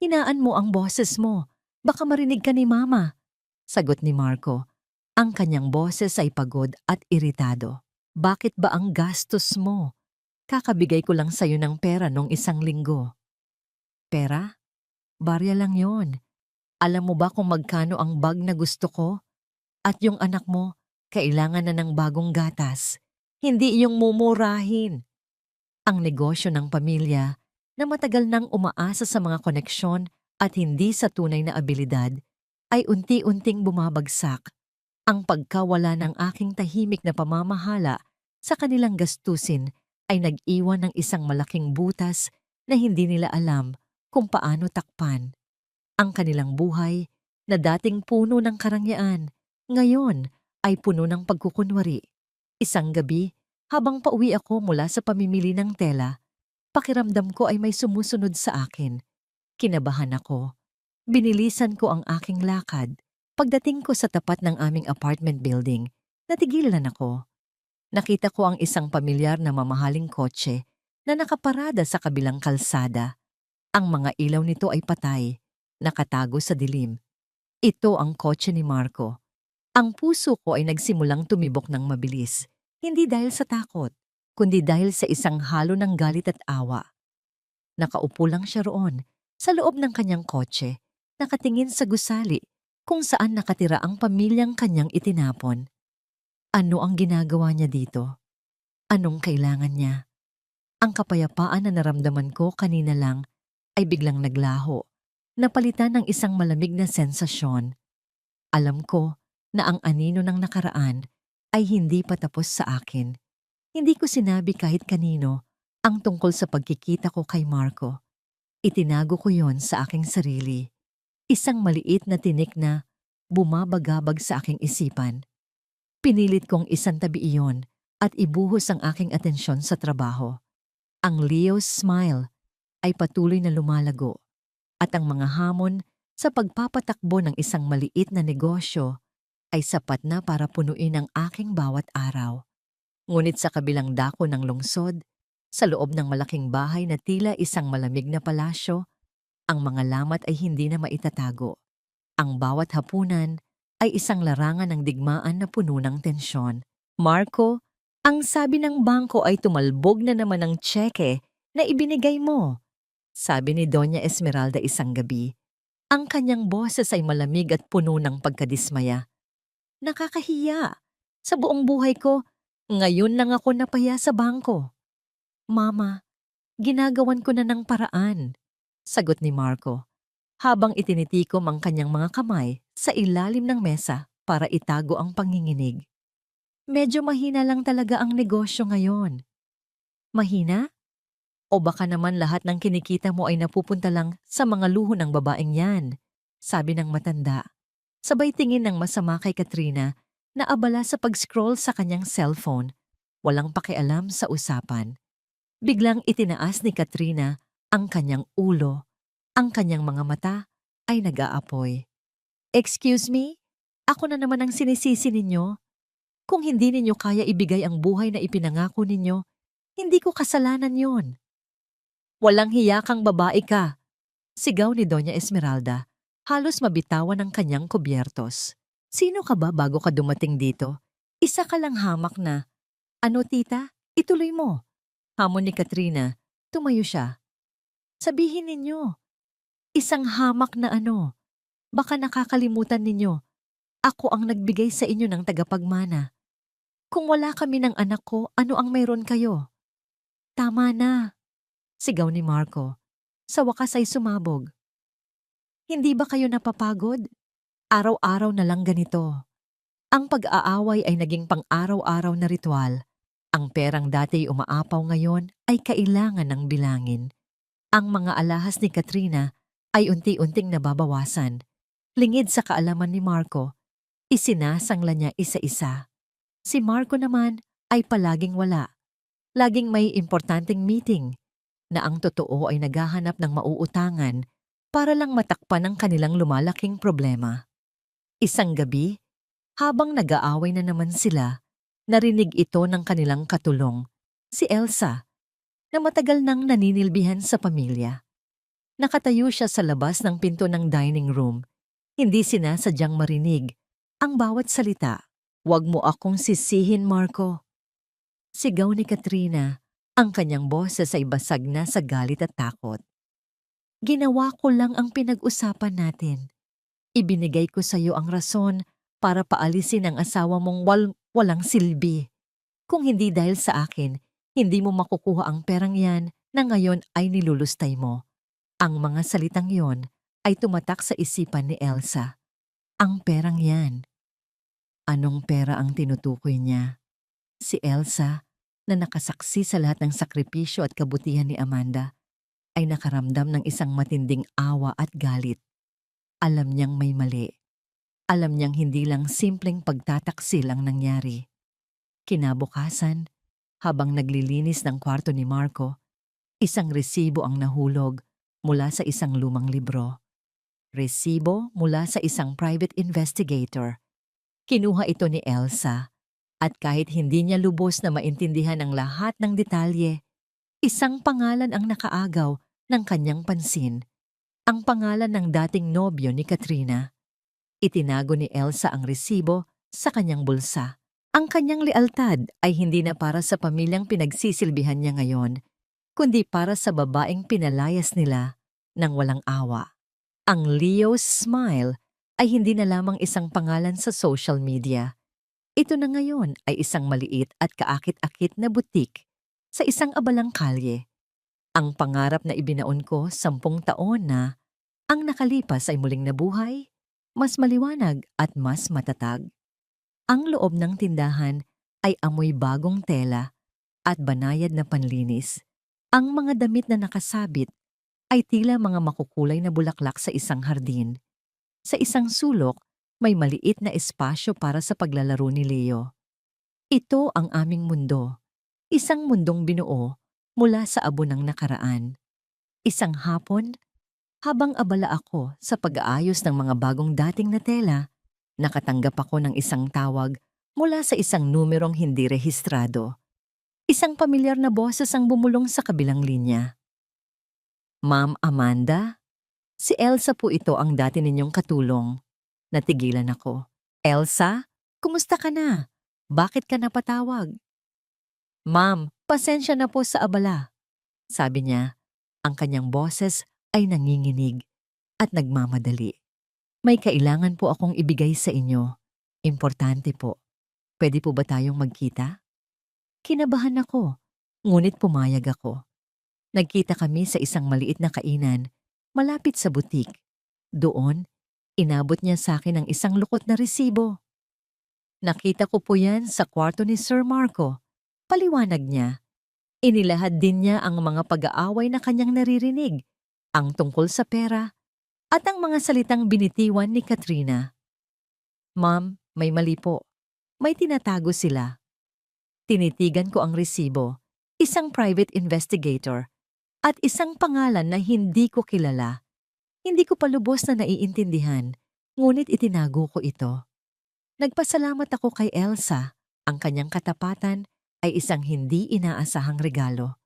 Hinaan mo ang boses mo. Baka marinig ka ni Mama. Sagot ni Marco. Ang kanyang boses ay pagod at iritado. Bakit ba ang gastos mo? Kakabigay ko lang sa'yo ng pera nung isang linggo. Pera? Barya lang yon. Alam mo ba kung magkano ang bag na gusto ko? At yung anak mo, kailangan na ng bagong gatas. Hindi yung mumurahin. Ang negosyo ng pamilya na matagal nang umaasa sa mga koneksyon at hindi sa tunay na abilidad ay unti-unting bumabagsak. Ang pagkawala ng aking tahimik na pamamahala sa kanilang gastusin ay nag-iwan ng isang malaking butas na hindi nila alam kung paano takpan. Ang kanilang buhay na dating puno ng karangyaan, ngayon ay puno ng pagkukunwari. Isang gabi, habang pauwi ako mula sa pamimili ng tela, pakiramdam ko ay may sumusunod sa akin. Kinabahan ako. Binilisan ko ang aking lakad. Pagdating ko sa tapat ng aming apartment building, natigilan ako. Nakita ko ang isang pamilyar na mamahaling kotse na nakaparada sa kabilang kalsada. Ang mga ilaw nito ay patay, nakatago sa dilim. Ito ang kotse ni Marco. Ang puso ko ay nagsimulang tumibok ng mabilis, hindi dahil sa takot, kundi dahil sa isang halo ng galit at awa. Nakaupo lang siya roon, sa loob ng kanyang kotse, nakatingin sa gusali kung saan nakatira ang pamilyang kanyang itinapon. Ano ang ginagawa niya dito? Anong kailangan niya? Ang kapayapaan na naramdaman ko kanina lang ay biglang naglaho, napalitan ng isang malamig na sensasyon. Alam ko na ang anino ng nakaraan ay hindi pa tapos sa akin. Hindi ko sinabi kahit kanino ang tungkol sa pagkikita ko kay Marco. Itinago ko yon sa aking sarili. Isang maliit na tinik na bumabagabag sa aking isipan. Pinilit kong isantabi iyon at ibuhos ang aking atensyon sa trabaho. Ang Leo's smile ay patuloy na lumalago at ang mga hamon sa pagpapatakbo ng isang maliit na negosyo ay sapat na para punuin ang aking bawat araw. Ngunit sa kabilang dako ng lungsod, sa loob ng malaking bahay na tila isang malamig na palasyo, ang mga lamat ay hindi na maitatago. Ang bawat hapunan ay isang larangan ng digmaan na puno ng tensyon. Marco, ang sabi ng bangko ay tumalbog na naman ang tseke na ibinigay mo. Sabi ni Doña Esmeralda isang gabi. Ang kanyang boses ay malamig at puno ng pagkadismaya. Nakakahiya. Sa buong buhay ko, ngayon lang ako napaya sa bangko. Mama, ginagawan ko na ng paraan, sagot ni Marco, habang itinitikom ang kanyang mga kamay sa ilalim ng mesa para itago ang panginginig. Medyo mahina lang talaga ang negosyo ngayon. Mahina? O baka naman lahat ng kinikita mo ay napupunta lang sa mga luho ng babaeng yan, sabi ng matanda. Sabay tingin ng masama kay Katrina na abala sa pag-scroll sa kanyang cellphone, walang pakialam sa usapan. Biglang itinaas ni Katrina ang kanyang ulo, ang kanyang mga mata ay nag-aapoy. Excuse me? Ako na naman ang sinisisi ninyo. Kung hindi ninyo kaya ibigay ang buhay na ipinangako ninyo, hindi ko kasalanan yon. Walang hiya kang babae ka, sigaw ni Doña Esmeralda. Halos mabitawan ang kanyang kubyertos. Sino ka ba bago ka dumating dito? Isa ka lang hamak na. Ano tita? Ituloy mo. Hamon ni Katrina. Tumayo siya. Sabihin ninyo. Isang hamak na ano. Baka nakakalimutan ninyo. Ako ang nagbigay sa inyo ng tagapagmana. Kung wala kami ng anak ko, ano ang mayroon kayo? Tama na. Sigaw ni Marco. Sa wakas ay sumabog. Hindi ba kayo napapagod? Araw-araw na lang ganito. Ang pag-aaway ay naging pang-araw-araw na ritual. Ang perang dati umaapaw ngayon ay kailangan ng bilangin. Ang mga alahas ni Katrina ay unti-unting nababawasan. Lingid sa kaalaman ni Marco, isinasangla niya isa-isa. Si Marco naman ay palaging wala. Laging may importanteng meeting na ang totoo ay naghahanap ng mauutangan para lang matakpan ang kanilang lumalaking problema. Isang gabi, habang nag-aaway na naman sila, narinig ito ng kanilang katulong, si Elsa, na matagal nang naninilbihan sa pamilya. Nakatayo siya sa labas ng pinto ng dining room, hindi sinasadyang marinig ang bawat salita. "Huwag mo akong sisihin, Marco." Sigaw ni Katrina, ang kanyang boses ay basag na sa galit at takot. "Ginawa ko lang ang pinag-usapan natin. Ibinigay ko sa iyo ang rason para paalisin ang asawa mong walang silbi. Kung hindi dahil sa akin, hindi mo makukuha ang perang yan na ngayon ay nilulustay mo." Ang mga salitang yon ay tumatak sa isipan ni Elsa. Ang perang yan. Anong pera ang tinutukoy niya? Si Elsa, na nakasaksi sa lahat ng sakripisyo at kabutihan ni Amanda, ay nakaramdam ng isang matinding awa at galit. Alam niyang may mali. Alam niyang hindi lang simpleng pagtataksil ang nangyari. Kinabukasan, habang naglilinis ng kwarto ni Marco, isang resibo ang nahulog mula sa isang lumang libro. Resibo mula sa isang private investigator. Kinuha ito ni Elsa, at kahit hindi niya lubos na maintindihan ang lahat ng detalye, isang pangalan ang nakaagaw ng kanyang pansin. Ang pangalan ng dating nobyo ni Katrina. Itinago ni Elsa ang resibo sa kanyang bulsa. Ang kanyang lealtad ay hindi na para sa pamilyang pinagsisilbihan niya ngayon, kundi para sa babaeng pinalayas nila ng walang awa. Ang Leo's Smile ay hindi na lamang isang pangalan sa social media. Ito na ngayon ay isang maliit at kaakit-akit na butik sa isang abalang kalye. Ang pangarap na ibinaon ko 10 taon na ang nakalipas ay muling nabuhay, mas maliwanag at mas matatag. Ang loob ng tindahan ay amoy bagong tela at banayad na panlinis. Ang mga damit na nakasabit ay tila mga makukulay na bulaklak sa isang hardin. Sa isang sulok, may maliit na espasyo para sa paglalaro ni Leo. Ito ang aming mundo. Isang mundong binuo mula sa abo ng nakaraan. Isang hapon, habang abala ako sa pag-aayos ng mga bagong dating na tela, nakatanggap ako ng isang tawag mula sa isang numerong hindi rehistrado. Isang pamilyar na boses ang bumulong sa kabilang linya. "Ma'am Amanda? Si Elsa po ito, ang dati ninyong katulong." Natigilan ako. "Elsa? Kumusta ka na? Bakit ka napatawag?" "Ma'am, pasensya na po sa abala," sabi niya. Ang kanyang boses ay nanginginig at nagmamadali. "May kailangan po akong ibigay sa inyo. Importante po. Pwede po ba tayong magkita?" Kinabahan ako, ngunit pumayag ako. Nagkita kami sa isang maliit na kainan, malapit sa butik. Doon, inabot niya sa akin ang isang lukot na resibo. "Nakita ko po yan sa kwarto ni Sir Marco." Paliwanag niya. Inilahad din niya ang mga pag-aaway na kanyang naririnig, ang tungkol sa pera, at ang mga salitang binitiwan ni Katrina. "Ma'am, may mali po. May tinatago sila." Tinitigan ko ang resibo, isang private investigator, at isang pangalan na hindi ko kilala. Hindi ko pa lubos na naiintindihan, ngunit itinago ko ito. Nagpasalamat ako kay Elsa. Ang kanyang katapatan ay isang hindi inaasahang regalo.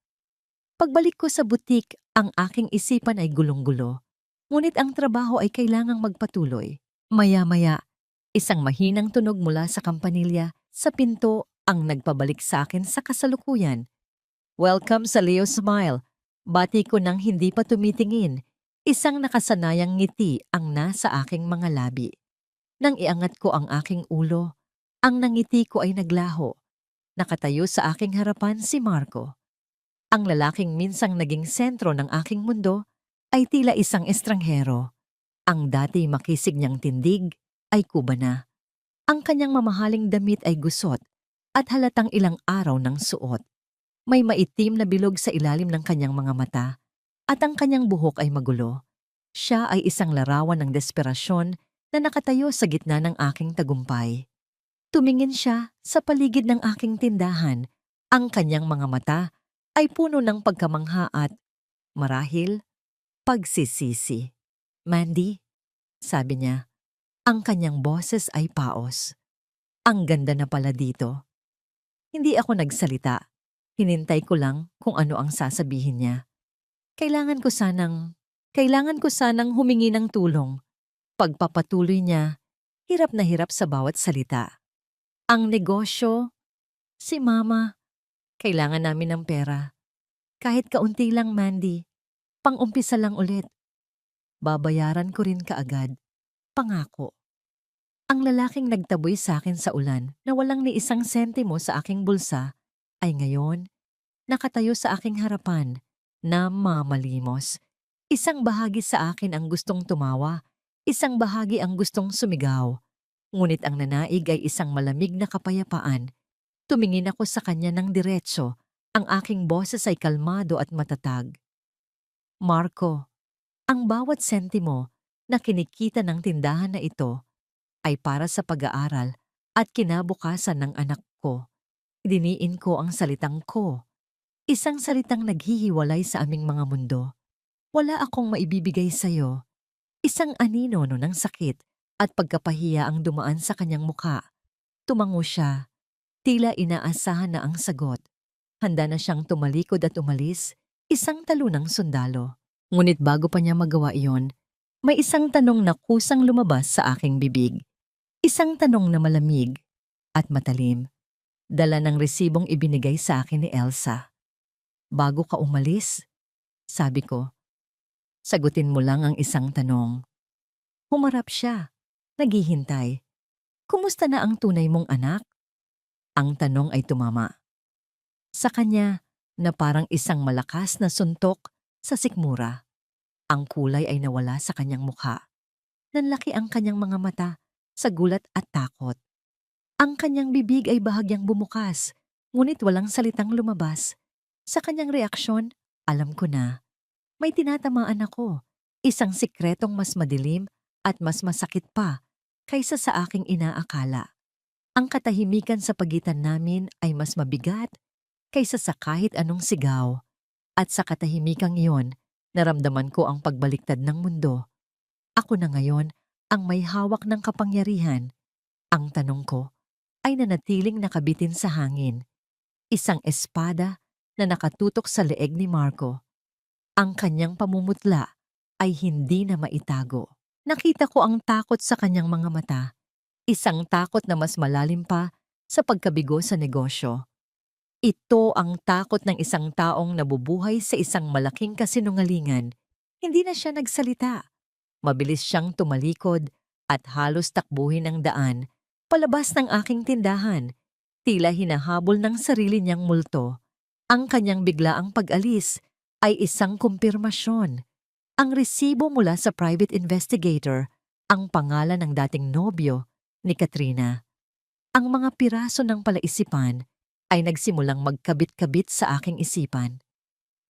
Pagbalik ko sa butik, ang aking isipan ay gulong-gulo. Ngunit ang trabaho ay kailangang magpatuloy. Maya-maya, isang mahinang tunog mula sa kampanilya sa pinto ang nagpabalik sa akin sa kasalukuyan. "Welcome sa Leo's Smile." Bati ko nang hindi pa tumitingin. Isang nakasanayang ngiti ang nasa aking mga labi. Nang iangat ko ang aking ulo, ang nangiti ko ay naglaho. Nakatayo sa aking harapan si Marco. Ang lalaking minsang naging sentro ng aking mundo ay tila isang estranghero. Ang dati makisig niyang tindig ay kuba na. Ang kanyang mamahaling damit ay gusot at halatang ilang araw ng suot. May maitim na bilog sa ilalim ng kanyang mga mata at ang kanyang buhok ay magulo. Siya ay isang larawan ng desperasyon na nakatayo sa gitna ng aking tagumpay. Tumingin siya sa paligid ng aking tindahan. Ang kanyang mga mata ay puno ng pagkamangha at, marahil, pagsisisi. "Mandy," sabi niya, ang kanyang boses ay paos. "Ang ganda na pala dito." Hindi ako nagsalita. Hinintay ko lang kung ano ang sasabihin niya. Kailangan ko sanang humingi ng tulong. Pagpapatuloy niya, hirap na hirap sa bawat salita. "Ang negosyo, si Mama, kailangan namin ng pera. Kahit kaunti lang, Mandy. Pang-umpisa lang ulit. Babayaran ko rin kaagad. Pangako." Ang lalaking nagtaboy sa akin sa ulan na walang ni isang sentimo sa aking bulsa ay ngayon nakatayo sa aking harapan na mamalimos. Isang bahagi sa akin ang gustong tumawa, isang bahagi ang gustong sumigaw. Ngunit ang nanaig ay isang malamig na kapayapaan. Tumingin ako sa kanya ng diretso, ang aking boses ay kalmado at matatag. "Marco, ang bawat sentimo na kinikita ng tindahan na ito ay para sa pag-aaral at kinabukasan ng anak ko." Diniin ko ang salitang ko. Isang salitang naghihiwalay sa aming mga mundo. "Wala akong maibibigay sa'yo." Isang anino no ng sakit at pagkapahiya ang dumaan sa kanyang muka. Tumango siya, tila inaasahan na ang sagot. Handa na siyang tumalikod at umalis, isang talunang sundalo. Ngunit bago pa niya magawa iyon, may isang tanong na kusang lumabas sa aking bibig. Isang tanong na malamig at matalim. Dala ng resibong ibinigay sa akin ni Elsa. "Bago ka umalis," sabi ko, "sagutin mo lang ang isang tanong." Humarap siya, naghihintay. "Kumusta na ang tunay mong anak?" Ang tanong ay tumama sa kanya na parang isang malakas na suntok sa sikmura. Ang kulay ay nawala sa kanyang mukha. Nanlaki ang kanyang mga mata sa gulat at takot. Ang kanyang bibig ay bahagyang bumukas, ngunit walang salitang lumabas. Sa kanyang reaksyon, alam ko na. May tinatamaan ako, isang sikretong mas madilim at mas masakit pa kaysa sa aking inaakala. Ang katahimikan sa pagitan namin ay mas mabigat kaysa sa kahit anong sigaw. At sa katahimikang iyon, naramdaman ko ang pagbaliktad ng mundo. Ako na ngayon ang may hawak ng kapangyarihan. Ang tanong ko ay nanatiling nakabitin sa hangin. Isang espada na nakatutok sa leeg ni Marco. Ang kanyang pamumutla ay hindi na maitago. Nakita ko ang takot sa kanyang mga mata. Isang takot na mas malalim pa sa pagkabigo sa negosyo. Ito ang takot ng isang taong nabubuhay sa isang malaking kasinungalingan. Hindi na siya nagsalita. Mabilis siyang tumalikod at halos takbuhin ang daan palabas ng aking tindahan. Tila hinahabol ng sarili niyang multo. Ang kanyang biglaang pag-alis ay isang kumpirmasyon. Ang resibo mula sa private investigator, ang pangalan ng dating nobyo ni Katrina. Ang mga piraso ng palaisipan ay nagsimulang magkabit-kabit sa aking isipan.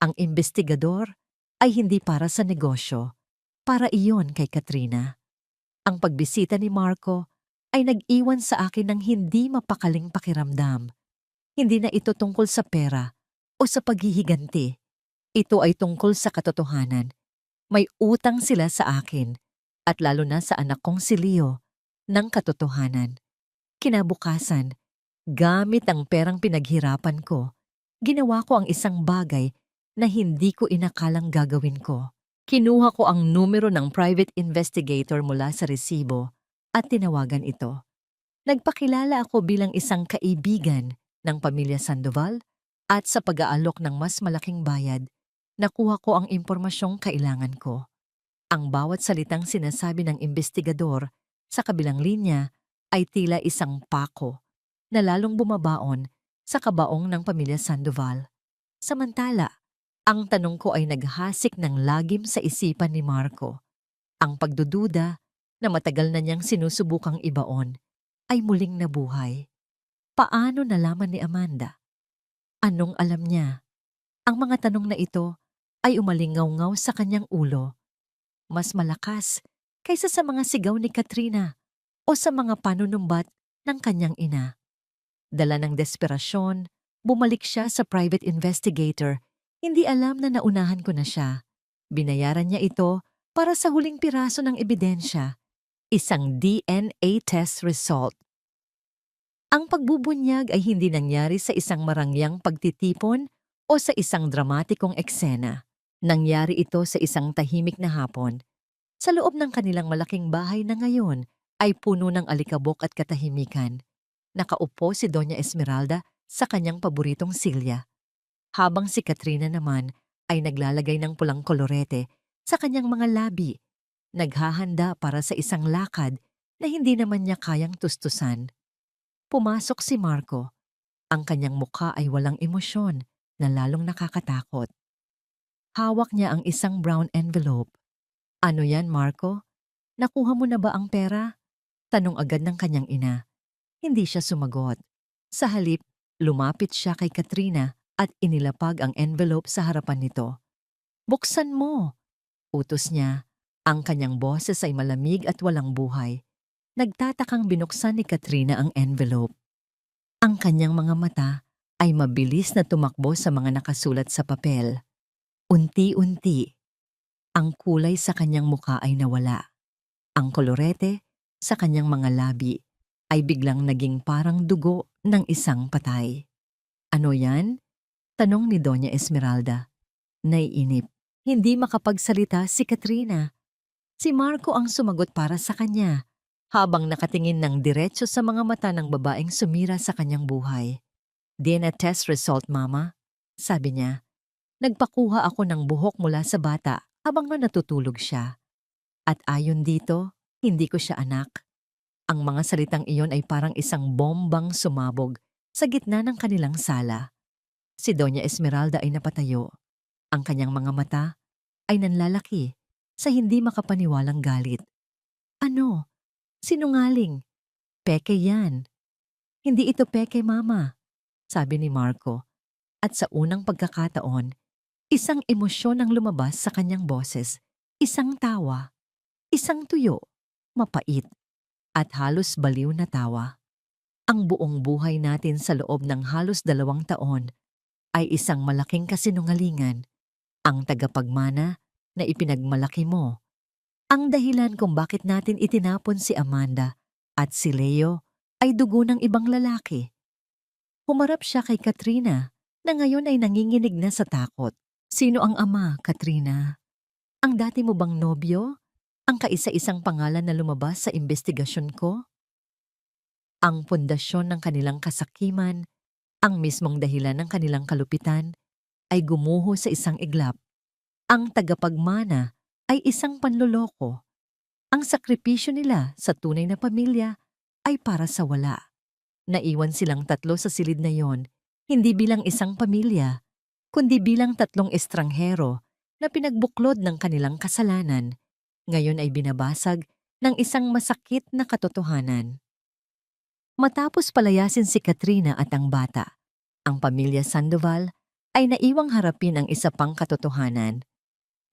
Ang investigador ay hindi para sa negosyo, para iyon kay Katrina. Ang pagbisita ni Marco ay nag-iwan sa akin ng hindi mapakaling pakiramdam. Hindi na ito tungkol sa pera o sa paghihiganti. Ito ay tungkol sa katotohanan. May utang sila sa akin at lalo na sa anak kong si Leo ng katotohanan. Kinabukasan, gamit ang perang pinaghirapan ko, ginawa ko ang isang bagay na hindi ko inakalang gagawin ko. Kinuha ko ang numero ng private investigator mula sa resibo at tinawagan ito. Nagpakilala ako bilang isang kaibigan ng pamilya Sandoval at sa pag-aalok ng mas malaking bayad, nakuha ko ang impormasyong kailangan ko. Ang bawat salitang sinasabi ng investigador sa kabilang linya ay tila isang pako na lalong bumabaon sa kabaong ng pamilya Sandoval. Samantala, ang tanong ko ay naghasik ng lagim sa isipan ni Marco. Ang pagdududa na matagal na niyang sinusubukang ibaon ay muling nabuhay. Paano nalaman ni Amanda? Anong alam niya? Ang mga tanong na ito ay umalingaw-ngaw sa kanyang ulo. mas malakas kaysa sa mga sigaw ni Katrina o sa mga panunumbat ng kanyang ina. Dala ng desperasyon, bumalik siya sa private investigator. Hindi alam na naunahan ko na siya. Binayaran niya ito para sa huling piraso ng ebidensya, isang DNA test result. Ang pagbubunyag ay hindi nangyari sa isang marangyang pagtitipon o sa isang dramatikong eksena. Nangyari ito sa isang tahimik na hapon, sa loob ng kanilang malaking bahay na ngayon ay puno ng alikabok at katahimikan. Nakaupo si Doña Esmeralda sa kanyang paboritong silya, habang si Katrina naman ay naglalagay ng pulang kolorete sa kanyang mga labi, naghahanda para sa isang lakad na hindi naman niya kayang tustusan. Pumasok si Marco. Ang kanyang mukha ay walang emosyon na lalong nakakatakot. Hawak niya ang isang brown envelope. "Ano yan, Marco? Nakuha mo na ba ang pera?" Tanong agad ng kanyang ina. Hindi siya sumagot. Sa halip, lumapit siya kay Katrina at inilapag ang envelope sa harapan nito. "Buksan mo!" utos niya. Ang kanyang boses ay malamig at walang buhay. Nagtatakang binuksan ni Katrina ang envelope. Ang kanyang mga mata ay mabilis na tumakbo sa mga nakasulat sa papel. Unti-unti, ang kulay sa kanyang mukha ay nawala. Ang kolorete sa kanyang mga labi ay biglang naging parang dugo ng isang patay. "Ano yan?" tanong ni Doña Esmeralda. Naiinip. Hindi makapagsalita si Katrina. Si Marco ang sumagot para sa kanya, habang nakatingin ng diretso sa mga mata ng babaeng sumira sa kanyang buhay. "DNA test result, Mama," sabi niya. "Nagpakuha ako ng buhok mula sa bata habang natutulog siya. At ayon dito, hindi ko siya anak." Ang mga salitang iyon ay parang isang bombang sumabog sa gitna ng kanilang sala. Si Doña Esmeralda ay napatayo. Ang kanyang mga mata ay nanlalaki sa hindi makapaniwalang galit. "Ano? Sinungaling. Peke yan." "Hindi ito peke, Mama," sabi ni Marco. At sa unang pagkakataon, isang emosyon ang lumabas sa kanyang boses. Isang tawa, isang tuyo, mapait, at halos baliw na tawa. Ang buong buhay natin sa loob ng halos 2 taon ay isang malaking kasinungalingan. Ang tagapagmana na ipinagmalaki mo. Ang dahilan kung bakit natin itinapon si Amanda at si Leo ay dugo ng ibang lalaki. Humarap siya kay Katrina na ngayon ay nanginginig na sa takot. "Sino ang ama, Katrina? Ang dati mo bang nobyo? Ang kaisa-isang pangalan na lumabas sa investigasyon ko?" Ang pundasyon ng kanilang kasakiman, ang mismong dahilan ng kanilang kalupitan, ay gumuho sa isang iglap. Ang tagapagmana ay isang panloloko. Ang sakripisyo nila sa tunay na pamilya ay para sa wala. Naiwan silang tatlo sa silid na yon, hindi bilang isang pamilya, kundi bilang 3 estranghero na pinagbuklod ng kanilang kasalanan. Ngayon ay binabasag ng isang masakit na katotohanan. Matapos palayasin si Katrina at ang bata, ang pamilya Sandoval ay naiwang harapin ang isa pang katotohanan.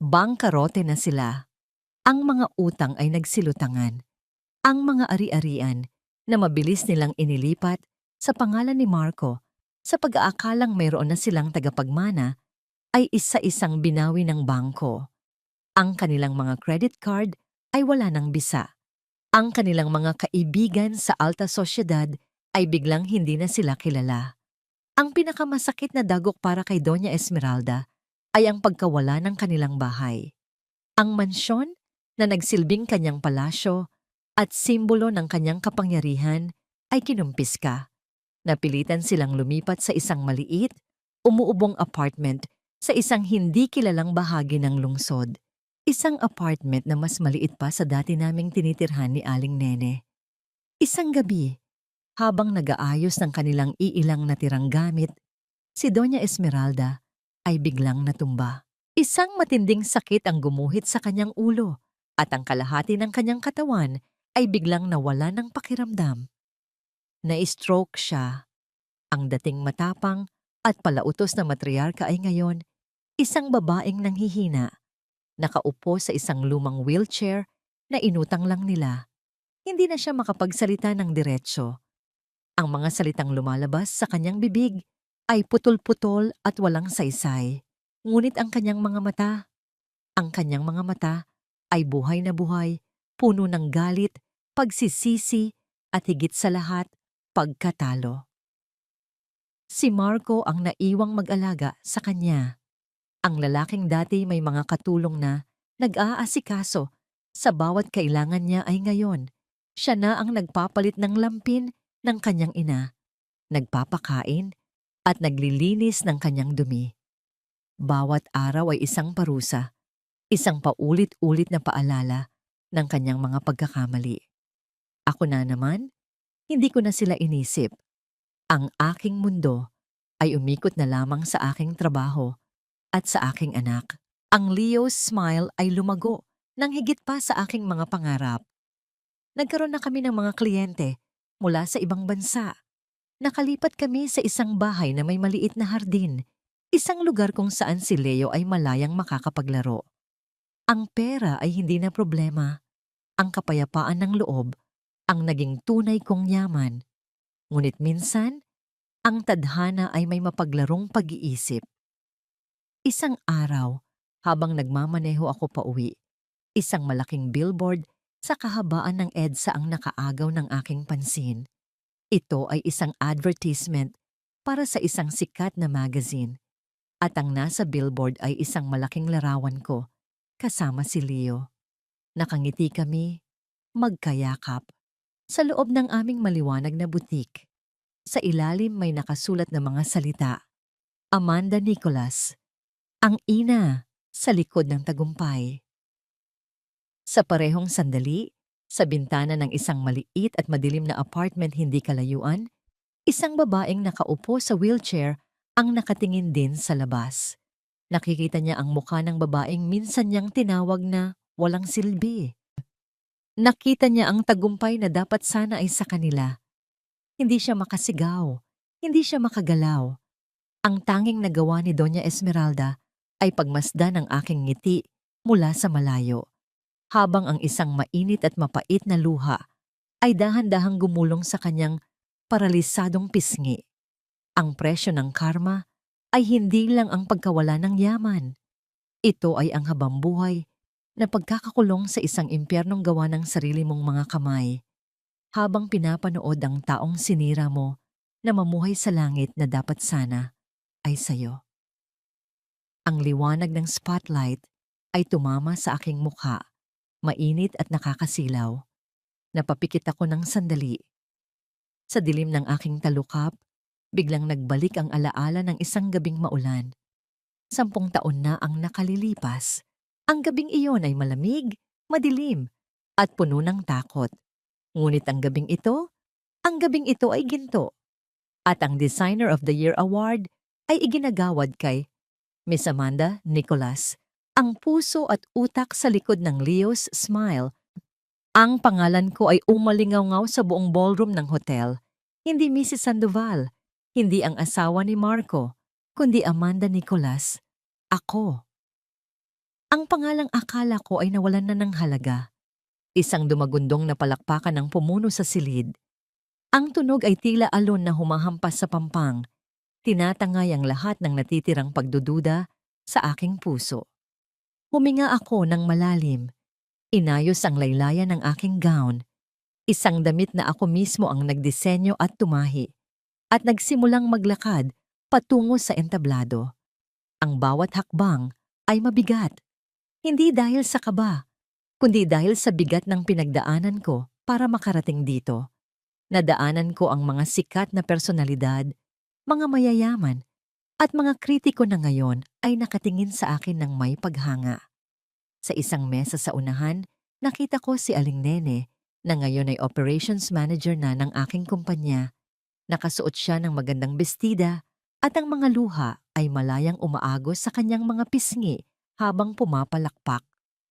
Bangkarote na sila. Ang mga utang ay nagsilutangan. Ang mga ari-arian na mabilis nilang inilipat sa pangalan ni Marco sa pag-aakalang mayroon na silang tagapagmana ay isa-isang binawi ng bangko. Ang kanilang mga credit card ay wala ng bisa. Ang kanilang mga kaibigan sa alta sosyedad ay biglang hindi na sila kilala. Ang pinakamasakit na dagok para kay Doña Esmeralda ay ang pagkawala ng kanilang bahay. Ang mansyon na nagsilbing kanyang palasyo at simbolo ng kanyang kapangyarihan ay kinumpiska. Napilitan silang lumipat sa isang maliit, umuubong apartment sa isang hindi kilalang bahagi ng lungsod. Isang apartment na mas maliit pa sa dati naming tinitirhan ni Aling Nene. Isang gabi, habang nag-aayos ng kanilang iilang natirang gamit, si Doña Esmeralda ay biglang natumba. Isang matinding sakit ang gumuhit sa kanyang ulo at ang kalahati ng kanyang katawan ay biglang nawala ng pakiramdam. Na-stroke siya. Ang dating matapang at palautos na matriarka ay ngayon isang babaeng nanghihina. nakaupo sa isang lumang wheelchair na inutang lang nila. Hindi na siya makapagsalita ng diretsyo. Ang mga salitang lumalabas sa kanyang bibig ay putol-putol at walang saysay. Ngunit ang kanyang mga mata ay buhay na buhay, puno ng galit, pagsisisi at higit sa lahat, pagkatalo. Si Marco ang naiwang mag-alaga sa kanya. Ang lalaking dati may mga katulong na nag-aasikaso sa bawat kailangan niya ay ngayon. Siya na ang nagpapalit ng lampin ng kanyang ina, nagpapakain at naglilinis ng kanyang dumi. Bawat araw ay isang parusa, isang paulit-ulit na paalala ng kanyang mga pagkakamali. Ako na naman, hindi ko na sila inisip. Ang aking mundo ay umikot na lamang sa aking trabaho at sa aking anak. Ang Leo's smile ay lumago nang higit pa sa aking mga pangarap. Nagkaroon na kami ng mga kliyente mula sa ibang bansa. Nakalipat kami sa isang bahay na may maliit na hardin, isang lugar kung saan si Leo ay malayang makakapaglaro. Ang pera ay hindi na problema. Ang kapayapaan ng loob ang naging tunay kong yaman. Ngunit minsan, ang tadhana ay may mapaglarong pag-iisip. Isang araw, habang nagmamaneho ako pauwi, isang malaking billboard sa kahabaan ng EDSA ang nakaagaw ng aking pansin. Ito ay isang advertisement para sa isang sikat na magazine. At ang nasa billboard ay isang malaking larawan ko, kasama si Leo. Nakangiti kami, magkayakap, sa loob ng aming maliwanag na butik. Sa ilalim may nakasulat na mga salita. Amanda Nicolas, ang ina sa likod ng tagumpay. Sa parehong sandali, sa bintana ng isang maliit at madilim na apartment hindi kalayuan, isang babaeng nakaupo sa wheelchair ang nakatingin din sa labas. Nakikita niya ang mukha ng babaeng minsan niyang tinawag na walang silbi. Nakita niya ang tagumpay na dapat sana ay sa kanila. Hindi siya makasigaw, hindi siya makagalaw. Ang tanging nagawa ni Doña Esmeralda ay pagmasdan ng aking ngiti mula sa malayo, habang ang isang mainit at mapait na luha ay dahan-dahang gumulong sa kanyang paralisadong pisngi. Ang presyo ng karma ay hindi lang ang pagkawala ng yaman. Ito ay ang habambuhay na pagkakakulong sa isang impyernong gawa ng sarili mong mga kamay, habang pinapanood ang taong sinira mo na mamuhay sa langit na dapat sana ay sayo. Ang liwanag ng spotlight ay tumama sa aking mukha, mainit at nakakasilaw. Napapikit ako ng sandali. Sa dilim ng aking talukap, biglang nagbalik ang alaala ng isang gabing maulan. 10 taon na ang nakalilipas. Ang gabing iyon ay malamig, madilim, at puno ng takot. Ngunit ang gabing ito ay ginto. At ang Designer of the Year Award ay iginagawad kay Miss Amanda Nicolas, ang puso at utak sa likod ng Leo's smile. Ang pangalan ko ay umalingaw-ngaw sa buong ballroom ng hotel. Hindi Mrs. Sandoval, hindi ang asawa ni Marco, kundi Amanda Nicolas. Ako. Ang pangalang akala ko ay nawalan na ng halaga. Isang dumagundong na palakpakan ng pumuno sa silid. Ang tunog ay tila alon na humahampas sa pampang. Tinatangay ang lahat ng natitirang pagdududa sa aking puso. Huminga ako ng malalim. Inayos ang laylayan ng aking gown. Isang damit na ako mismo ang nagdisenyo at tumahi. At nagsimulang maglakad patungo sa entablado. Ang bawat hakbang ay mabigat. Hindi dahil sa kaba, kundi dahil sa bigat ng pinagdaanan ko para makarating dito. Nadaanan ko ang mga sikat na personalidad, mga mayayaman, at mga kritiko na ngayon ay nakatingin sa akin ng may paghanga. Sa isang mesa sa unahan, nakita ko si Aling Nene na ngayon ay operations manager na ng aking kumpanya. Nakasuot siya ng magandang bestida at ang mga luha ay malayang umaagos sa kanyang mga pisngi habang pumapalakpak.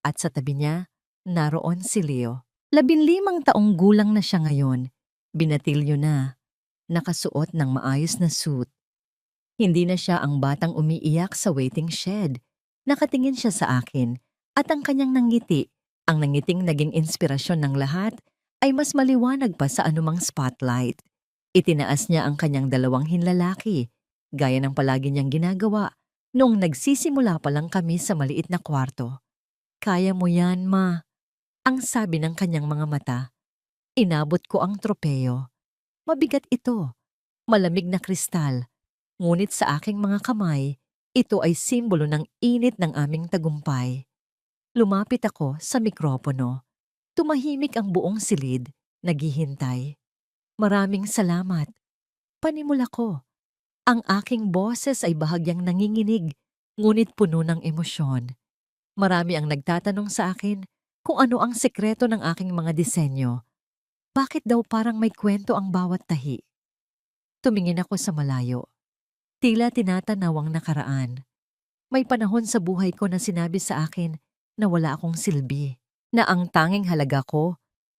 At sa tabi niya, naroon si Leo. 15 taong gulang na siya ngayon. Binatilyo na, nakasuot ng maayos na suit. Hindi na siya ang batang umiiyak sa waiting shed. Nakatingin siya sa akin At ang kanyang nangiti, ang nangiting naging inspirasyon ng lahat, ay mas maliwanag pa sa anumang spotlight. Itinaas niya ang kanyang dalawang hinlalaki, gaya ng palagi niyang ginagawa noong nagsisimula pa lang kami sa maliit na kwarto. "Kaya mo yan, ma," ang sabi ng kanyang mga mata. Inabot ko ang tropeyo. Mabigat ito, malamig na kristal, ngunit sa aking mga kamay, ito ay simbolo ng init ng aming tagumpay. Lumapit ako sa mikropono. Tumahimik ang buong silid, naghihintay. "Maraming salamat." Panimula ko. Ang aking boses ay bahagyang nanginginig, ngunit puno ng emosyon. Marami ang nagtatanong sa akin kung ano ang sekreto ng aking mga disenyo. Bakit daw parang may kwento ang bawat tahi? Tumingin ako sa malayo. Tila tinatanaw ang nakaraan. May panahon sa buhay ko na sinabi sa akin na wala akong silbi, na ang tanging halaga ko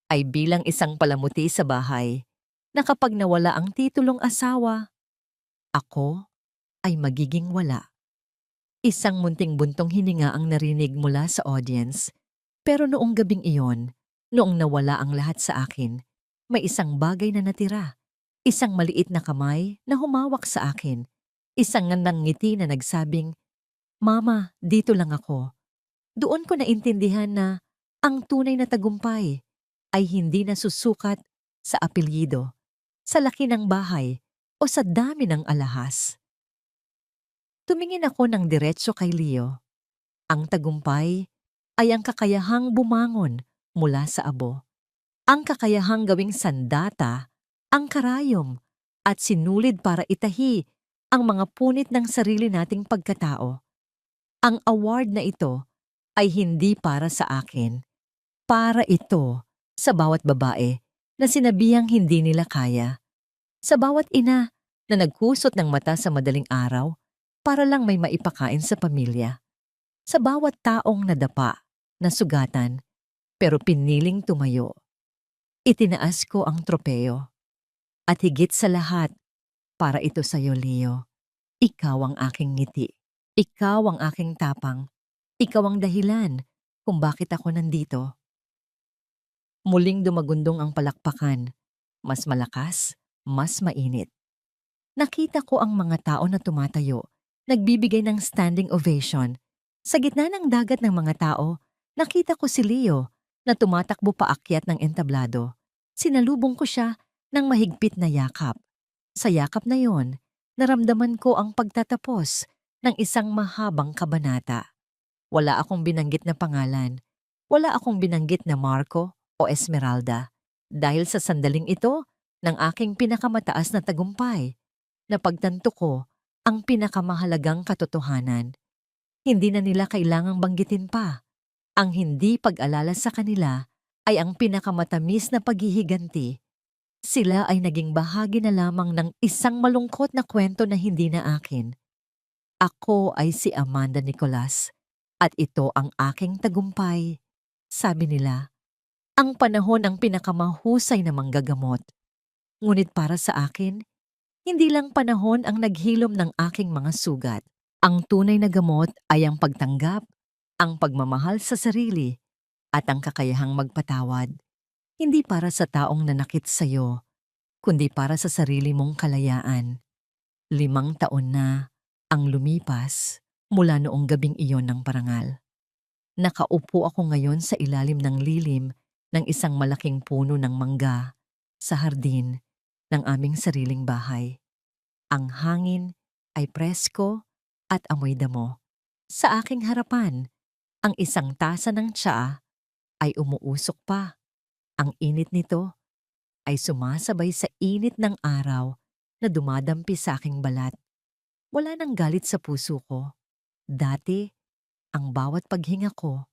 ay bilang isang palamuti sa bahay, na kapag nawala ang titulong asawa, ako ay magiging wala. Isang munting buntong hininga ang narinig mula sa audience. Pero noong gabing iyon, noong nawala ang lahat sa akin, may isang bagay na natira. Isang maliit na kamay na humawak sa akin. Isang ngiti na nagsabing, "Mama, dito lang ako." Doon ko naintindihan na ang tunay na tagumpay ay hindi nasusukat sa apelyido, sa laki ng bahay, o sa dami ng alahas. Tumingin ako ng diretso kay Leo. Ang tagumpay ay ang kakayahang bumangon mula sa abo. Ang kakayahang gawing sandata, ang karayom, at sinulid para itahi ang mga punit ng sarili nating pagkatao. Ang award na ito ay hindi para sa akin. Para ito sa bawat babae na sinabihang hindi nila kaya. Sa bawat ina na nagkusot ng mata sa madaling araw para lang may maipakain sa pamilya. Sa bawat taong nadapa, nasugatan, pero piniling tumayo. Itinaas ko ang tropeyo. At higit sa lahat, para ito sa'yo, Leo. Ikaw ang aking ngiti. Ikaw ang aking tapang. Ikaw ang dahilan kung bakit ako nandito. Muling dumagundong ang palakpakan. Mas malakas, mas mainit. Nakita ko ang mga tao na tumatayo, nagbibigay ng standing ovation. Sa gitna ng dagat ng mga tao, nakita ko si Leo na tumatakbo paakyat ng entablado. Sinalubong ko siya ng mahigpit na yakap. Sa yakap na yon, naramdaman ko ang pagtatapos ng isang mahabang kabanata. Wala akong binanggit na pangalan. Wala akong binanggit na Marco o Esmeralda. Dahil sa sandaling ito ng aking pinakamataas na tagumpay, napagtanto ko ang pinakamahalagang katotohanan. Hindi na nila kailangang banggitin pa. Ang hindi pag-alala sa kanila ay ang pinakamatamis na paghihiganti. Sila ay naging bahagi na lamang ng isang malungkot na kwento na hindi na akin. Ako ay si Amanda Nicolas at ito ang aking tagumpay. Sabi nila, ang panahon ang pinakamahusay na manggagamot. Ngunit para sa akin, hindi lang panahon ang naghilom ng aking mga sugat. Ang tunay na gamot ay ang pagtanggap, ang pagmamahal sa sarili, at ang kakayahang magpatawad. Hindi para sa taong nanakit sa'yo, kundi para sa sarili mong kalayaan. 5 taon na ang lumipas mula noong gabing iyon ng parangal. Nakaupo ako ngayon sa ilalim ng lilim ng isang malaking puno ng mangga sa hardin ng aming sariling bahay. Ang hangin ay presko at amoy damo. Sa aking harapan, ang isang tasa ng tsaa ay umuusok pa. Ang init nito ay sumasabay sa init ng araw na dumadampi sa aking balat. Wala nang galit sa puso ko. Dati, ang bawat paghinga ko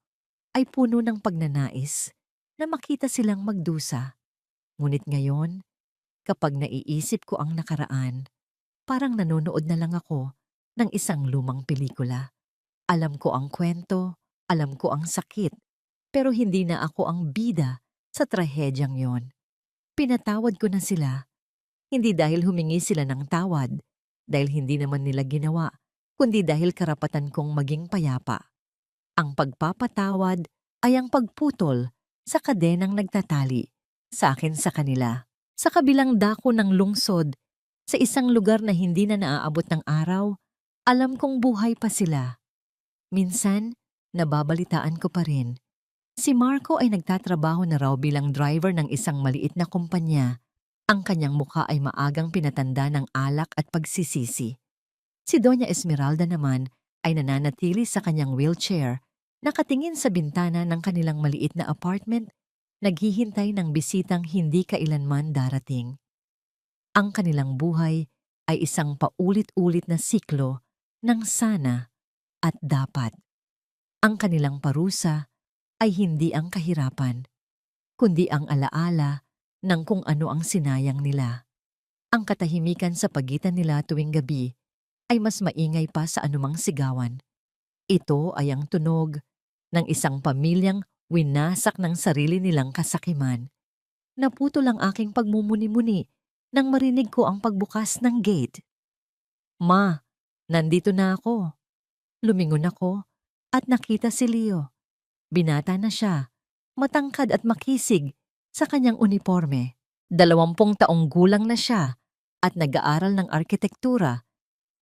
ay puno ng pagnanais na makita silang magdusa. Ngunit ngayon, kapag naiisip ko ang nakaraan, parang nanonood na lang ako ng isang lumang pelikula. Alam ko ang kwento, alam ko ang sakit, pero hindi na ako ang bida sa trahedyang yon. Pinatawad ko na sila, hindi dahil humingi sila ng tawad, dahil hindi naman nila ginawa, kundi dahil karapatan kong maging payapa. Ang pagpapatawad ay ang pagputol sa kadenang nagtatali sa akin sa kanila. Sa kabilang dako ng lungsod, sa isang lugar na hindi na naaabot ng araw, alam kong buhay pa sila. Minsan, nababalitaan ko pa rin. Si Marco ay nagtatrabaho na raw bilang driver ng isang maliit na kumpanya. Ang kanyang mukha ay maagang pinatanda ng alak at pagsisisi. Si Doña Esmeralda naman ay nananatili sa kanyang wheelchair, nakatingin sa bintana ng kanilang maliit na apartment, naghihintay ng bisitang hindi kailanman darating. Ang kanilang buhay ay isang paulit-ulit na siklo ng sana at dapat. Ang kanilang parusa ay hindi ang kahirapan, kundi ang alaala ng kung ano ang sinayang nila. Ang katahimikan sa pagitan nila tuwing gabi ay mas maingay pa sa anumang sigawan. Ito ay ang tunog ng isang pamilyang winasak ng sarili nilang kasakiman. Naputol ang aking pagmumuni-muni nang marinig ko ang pagbukas ng gate. Ma, nandito na ako. Lumingon ako at nakita si Leo. Binata na siya, matangkad at makisig sa kanyang uniforme. 20 taong gulang na siya at nag-aaral ng arkitektura.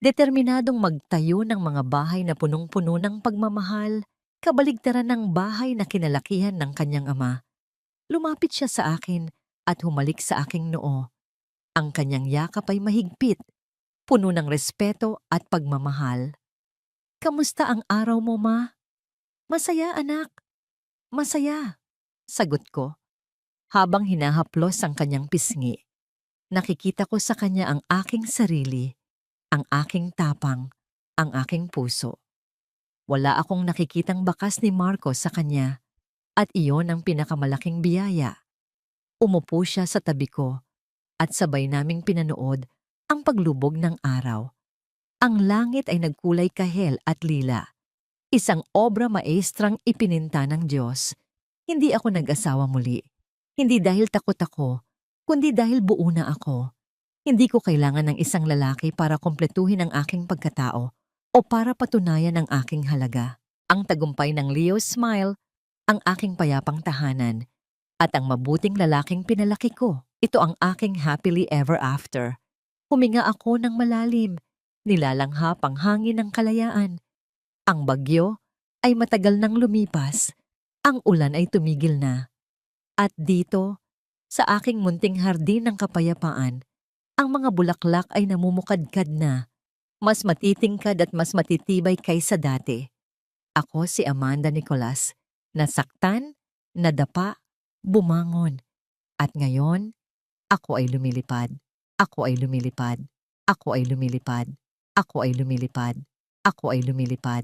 Determinadong magtayo ng mga bahay na punong-puno ng pagmamahal, kabaligtaran ng bahay na kinalakihan ng kanyang ama. Lumapit siya sa akin at humalik sa aking noo. Ang kanyang yakap ay mahigpit, puno ng respeto at pagmamahal. Kamusta ang araw mo, ma? Masaya, anak. Masaya, sagot ko. Habang hinahaplos ang kanyang pisngi, nakikita ko sa kanya ang aking sarili, ang aking tapang, ang aking puso. Wala akong nakikitang bakas ni Marco sa kanya at iyon ang pinakamalaking biyaya. Umupo siya sa tabi ko at sabay naming pinanood ang paglubog ng araw. Ang langit ay nagkulay kahel at lila. Isang obra maestrang ipininta ng Diyos. Hindi ako nag-asawa muli. Hindi dahil takot ako, kundi dahil buo na ako. Hindi ko kailangan ng isang lalaki para kumpletuhin ang aking pagkatao o para patunayan ang aking halaga. Ang tagumpay ng Leo's smile, ang aking payapang tahanan, at ang mabuting lalaking pinalaki ko. Ito ang aking happily ever after. Huminga ako ng malalim, nilalanghap ang hangin ng kalayaan. Ang bagyo ay matagal nang lumipas, ang ulan ay tumigil na. At dito, sa aking munting hardin ng kapayapaan, ang mga bulaklak ay namumukadkad na, mas matitingkad at mas matitibay kaysa dati. Ako si Amanda Nicolas, nasaktan, nadapa, bumangon. At ngayon, ako ay lumilipad. Ako ay lumilipad. Ako ay lumilipad. Ako ay lumilipad. Ako ay lumilipad.